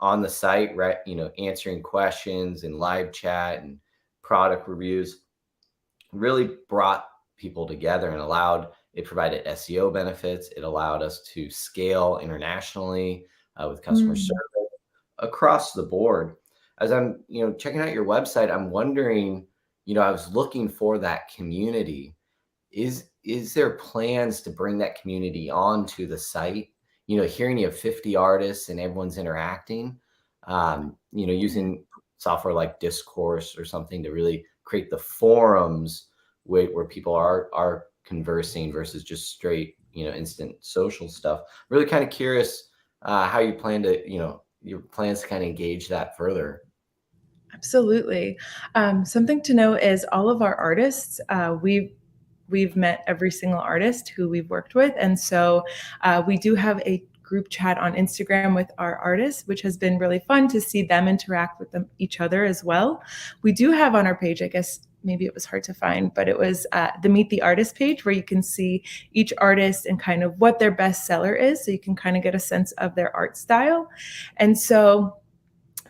[SPEAKER 2] on the site, right? Answering questions and live chat and product reviews really brought people together and it provided SEO benefits. It allowed us to scale internationally with customer service across the board. As I'm, checking out your website, I'm wondering, I was looking for that community. Is there plans to bring that community onto the site? Hearing you have 50 artists and everyone's interacting, using software like Discourse or something to really create the forums where people are conversing versus just straight, instant social stuff. Really kind of curious how you plan to, your plans to kind of engage that further.
[SPEAKER 8] Absolutely. Something to know is all of our artists, we've met every single artist who we've worked with. And so we do have a group chat on Instagram with our artists, which has been really fun to see them interact with each other as well. We do have on our page, I guess maybe it was hard to find, but it was the Meet the Artist page, where you can see each artist and kind of what their best seller is. So you can kind of get a sense of their art style. And so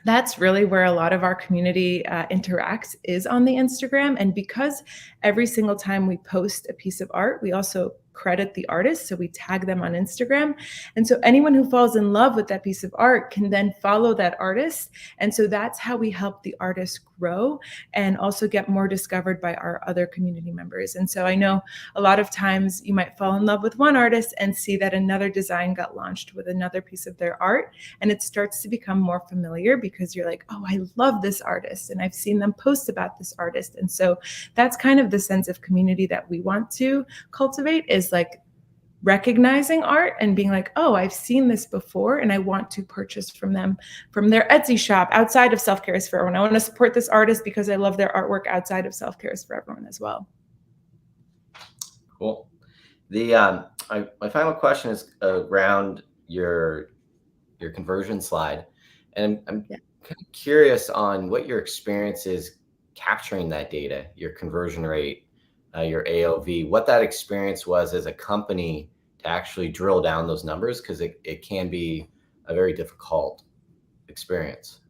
[SPEAKER 8] that's really where a lot of our community interacts, is on the Instagram. And because every single time we post a piece of art, we also credit the artist. So we tag them on Instagram. And so anyone who falls in love with that piece of art can then follow that artist. And so that's how we help the artist grow and also get more discovered by our other community members. And so I know a lot of times you might fall in love with one artist and see that another design got launched with another piece of their art. And it starts to become more familiar because you're like, oh, I love this artist and I've seen them post about this artist. And so that's kind of the sense of community that we want to cultivate, is like recognizing art and being like, oh, I've seen this before and I want to purchase from them, from their Etsy shop outside of Self-Care is for Everyone. I want to support this artist because I love their artwork outside of Self-Care is for Everyone as well.
[SPEAKER 2] Cool. My final question is around your conversion slide, and I'm kind of curious on what your experience is capturing that data, your conversion rate, your AOV, what that experience was as a company to actually drill down those numbers, because it can be a very difficult experience.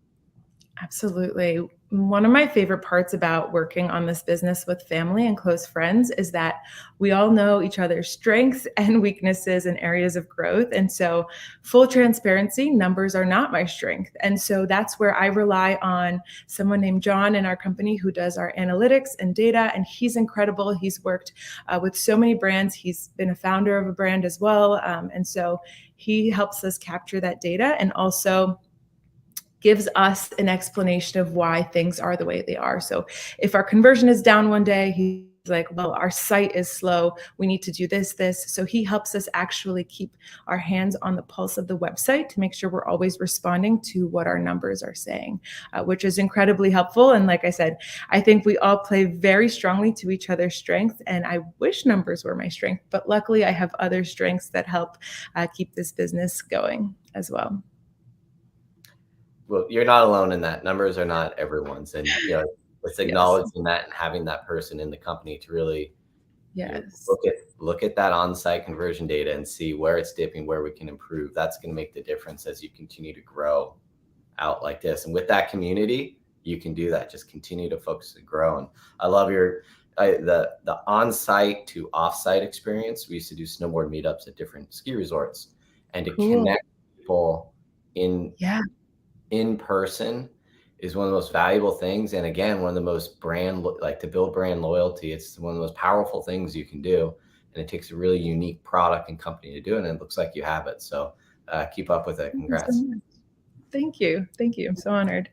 [SPEAKER 8] Absolutely. One of my favorite parts about working on this business with family and close friends is that we all know each other's strengths and weaknesses and areas of growth. And so, full transparency, numbers are not my strength. And so that's where I rely on someone named John in our company who does our analytics and data. And he's incredible. He's worked with so many brands. He's been a founder of a brand as well. And so he helps us capture that data and also gives us an explanation of why things are the way they are. So if our conversion is down one day, he's like, well, our site is slow. We need to do this. So he helps us actually keep our hands on the pulse of the website to make sure we're always responding to what our numbers are saying, which is incredibly helpful. And like I said, I think we all play very strongly to each other's strengths. And I wish numbers were my strength, but luckily I have other strengths that help keep this business going as well.
[SPEAKER 2] Well, you're not alone in that. Numbers are not everyone's, and it's acknowledging that and having that person in the company to really look at that on-site conversion data and see where it's dipping, where we can improve. That's going to make the difference as you continue to grow out like this. And with that community, you can do that. Just continue to focus and grow. And I love the on-site to off-site experience. We used to do snowboard meetups at different ski resorts, and to connect people in person is one of the most valuable things. And again, one of the most to build brand loyalty. It's one of the most powerful things you can do. And it takes a really unique product and company to do it. And it looks like you have it. So keep up with it. Congrats.
[SPEAKER 8] Thank you. Thank you. I'm so honored.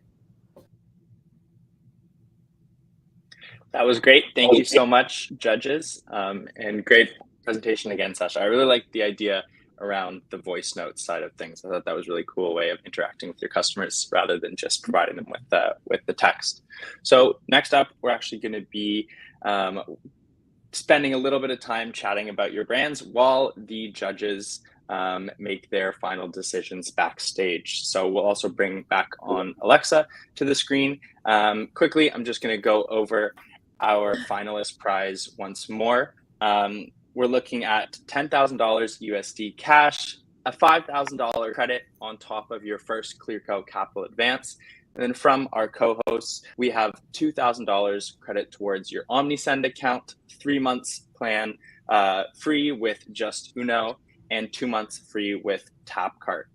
[SPEAKER 1] That was great. Thank you so much, judges. And great presentation again, Sasha. I really like the idea around the voice notes side of things. I thought that was a really cool way of interacting with your customers rather than just providing them with the text. So next up, we're actually going to be spending a little bit of time chatting about your brands while the judges make their final decisions backstage. So we'll also bring back on Alexa to the screen. Quickly, I'm just going to go over our finalist prize once more. We're looking at $10,000 USD cash, a $5,000 credit on top of your first ClearCo capital advance. And then from our co-hosts, we have $2,000 credit towards your Omnisend account, 3 months plan free with Justuno, and 2 months free with Tapcart.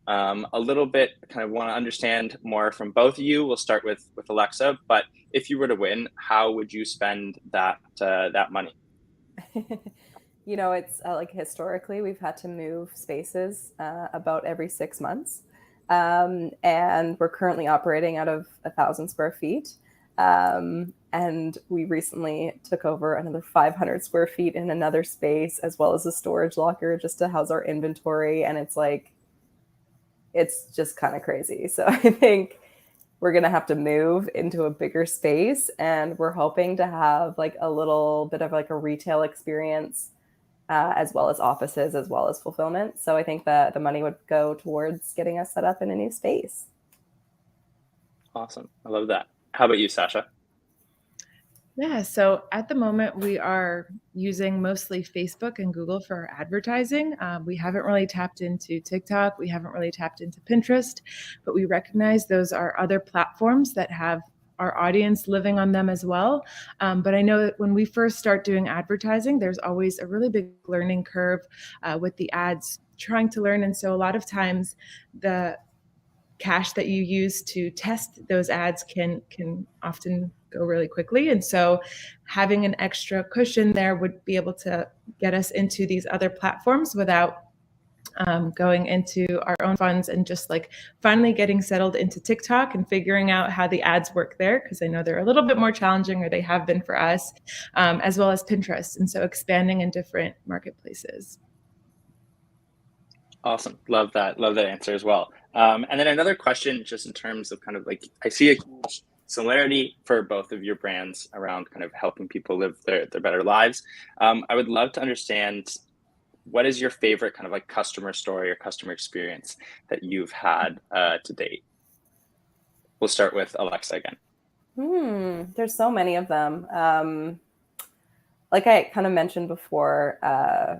[SPEAKER 1] A little bit, kind of want to understand more from both of you. We'll start with Alexa, but if you were to win, how would you spend that money?
[SPEAKER 5] It's like historically we've had to move spaces about every 6 months. And we're currently operating out of 1,000 square feet. And we recently took over another 500 square feet in another space, as well as a storage locker just to house our inventory. And it's just kind of crazy. So I think we're going to have to move into a bigger space, and we're hoping to have like a little bit of like a retail experience, as well as offices, as well as fulfillment. So I think that the money would go towards getting us set up in a new space.
[SPEAKER 1] Awesome. I love that. How about you, Sasha?
[SPEAKER 8] Yeah, so at the moment, we are using mostly Facebook and Google for our advertising. We haven't really tapped into TikTok. We haven't really tapped into Pinterest, but we recognize those are other platforms that have our audience living on them as well. But I know that when we first start doing advertising, there's always a really big learning curve with the ads, trying to learn. And so a lot of times the cash that you use to test those ads can often go really quickly. And so having an extra cushion there would be able to get us into these other platforms without going into our own funds, and just like finally getting settled into TikTok and figuring out how the ads work there, because I know they're a little bit more challenging, or they have been for us, as well as Pinterest. And so expanding in different marketplaces.
[SPEAKER 1] Awesome. Love that answer as well. And then another question, just in terms of kind of like, I see a similarity for both of your brands around kind of helping people live their better lives. I would love to understand, what is your favorite kind of like customer story or customer experience that you've had to date? We'll start with Alexa again.
[SPEAKER 5] There's so many of them. Like I kind of mentioned before, I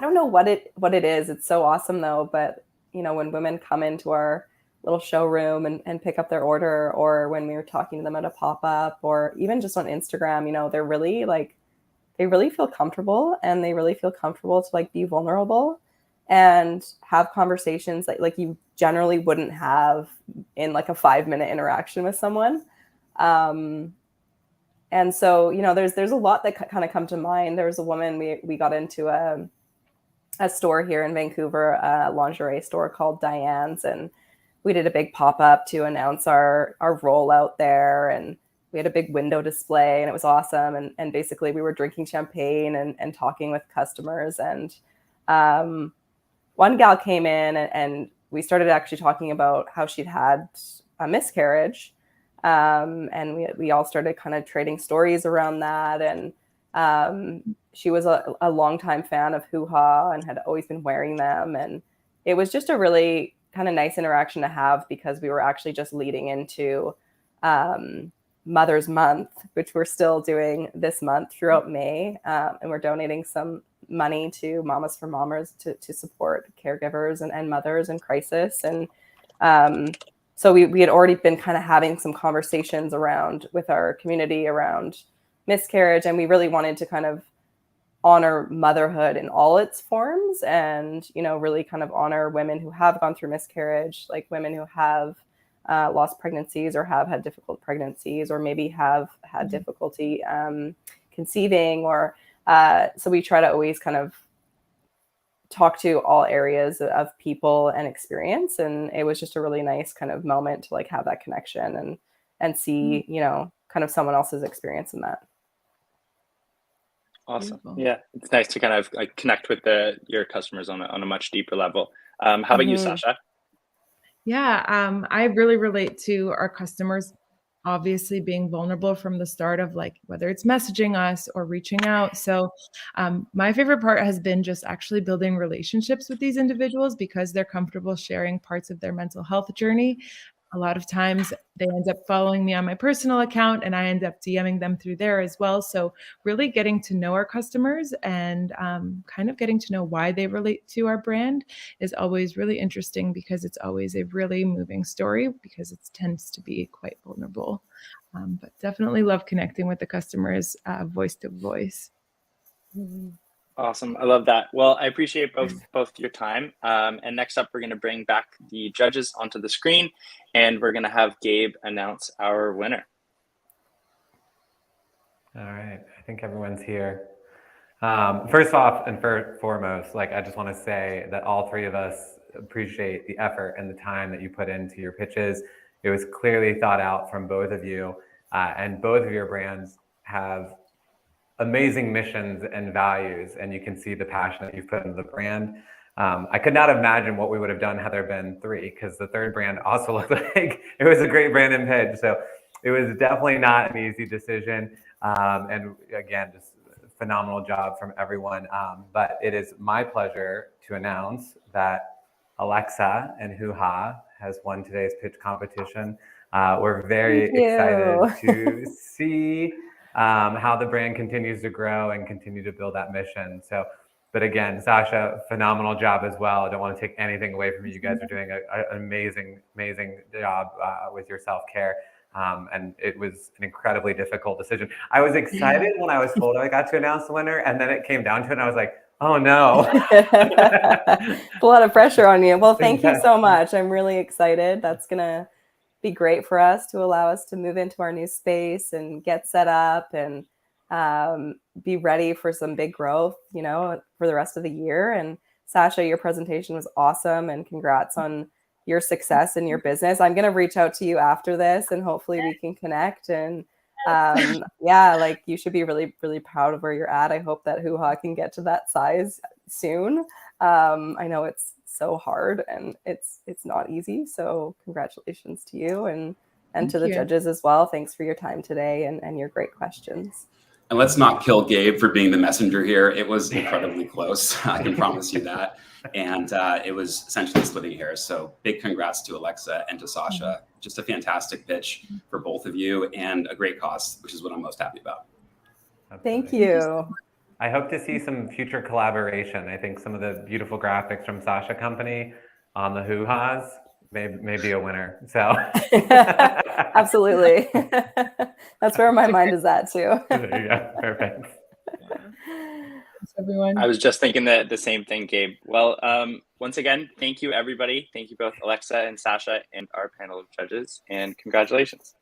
[SPEAKER 5] don't know what it is. It's so awesome though. But you know, when women come into our little showroom and pick up their order, or when we were talking to them at a pop-up, or even just on Instagram, you know, they're really like, they really feel comfortable, and they really feel comfortable to like be vulnerable and have conversations that like you generally wouldn't have in like a 5-minute interaction with someone. And so, you know, there's a lot that kind of come to mind. There was a woman, we got into a store here in Vancouver, a lingerie store called Diane's, and we did a big pop-up to announce our rollout there, and we had a big window display, and it was awesome. And basically we were drinking champagne and talking with customers. And one gal came in and we started actually talking about how she'd had a miscarriage. And we all started kind of trading stories around that. And she was a longtime fan of Hoo Ha and had always been wearing them. And it was just a really kind of nice interaction to have, because we were actually just leading into Mother's Month, which we're still doing this month throughout May. And we're donating some money to Mamas for Mamas to support caregivers and mothers in crisis. And so we had already been kind of having some conversations with our community around miscarriage, and we really wanted to kind of honor motherhood in all its forms, and, you know, really kind of honor women who have gone through miscarriage, like women who have lost pregnancies or have had difficult pregnancies, or maybe have had difficulty conceiving, or so we try to always kind of talk to all areas of people and experience. And it was just a really nice kind of moment to like have that connection and see, you know, kind of someone else's experience in that.
[SPEAKER 1] Awesome.
[SPEAKER 8] Beautiful.
[SPEAKER 1] Yeah, it's nice to kind of like connect with your customers on a much deeper level. How about you, Sasha?
[SPEAKER 8] Yeah, I really relate to our customers obviously being vulnerable from the start of like whether it's messaging us or reaching out. So my favorite part has been just actually building relationships with these individuals, because they're comfortable sharing parts of their mental health journey. A lot of times they end up following me on my personal account, and I end up DMing them through there as well. So really getting to know our customers and kind of getting to know why they relate to our brand is always really interesting, because it's always a really moving story, because it tends to be quite vulnerable. But definitely love connecting with the customers voice to voice.
[SPEAKER 1] Awesome. I love that. Well, I appreciate both your time. And next up, we're going to bring back the judges onto the screen, and we're going to have Gabe announce our winner.
[SPEAKER 3] All right. I think everyone's here. First off and foremost, like I just want to say that all three of us appreciate the effort and the time that you put into your pitches. It was clearly thought out from both of you, and both of your brands have amazing missions and values, and you can see the passion that you've put into the brand. I could not imagine what we would have done had there been three, because the third brand also looked like it was a great brand and pitch. So it was definitely not an easy decision. And again, just phenomenal job from everyone. But it is my pleasure to announce that Alexa and Hoo Ha has won today's pitch competition. We're very excited to see how the brand continues to grow and continue to build that mission. So, but again, Sasha, phenomenal job as well. I don't want to take anything away from you. You guys are doing an amazing job with your self-care. And it was an incredibly difficult decision. I was excited when I was told I got to announce the winner, and then it came down to it and I was like, oh no.
[SPEAKER 5] It's a lot of pressure on you. Well, thank you so much. I'm really excited. That's going to be great for us to allow us to move into our new space and get set up and be ready for some big growth, you know, for the rest of the year. And Sasha, your presentation was awesome, and congrats on your success in your business. I'm going to reach out to you after this, and hopefully we can connect. And yeah, like you should be really, really proud of where you're at. I hope that Hoo Ha can get to that size soon. I know it's so hard and it's not easy. So congratulations to you. And And to
[SPEAKER 8] Thank
[SPEAKER 5] the
[SPEAKER 8] you.
[SPEAKER 5] judges as well, thanks for your time today and your great questions.
[SPEAKER 7] And let's not kill Gabe for being the messenger here. It was incredibly close. I can promise you that. And it was essentially splitting hairs. So big congrats to Alexa and to Sasha. Just a fantastic pitch for both of you and a great cause, which is what I'm most happy about.
[SPEAKER 5] Thank you.
[SPEAKER 3] I hope to see some future collaboration. I think some of the beautiful graphics from Sasha Company on the hoo-has may be a winner. So
[SPEAKER 5] absolutely. That's where my mind is at too.
[SPEAKER 3] There you go. Perfect.
[SPEAKER 8] Thanks, everyone.
[SPEAKER 1] I was just thinking the same thing, Gabe. Well, once again, thank you, everybody. Thank you both, Alexa and Sasha, and our panel of judges, and congratulations.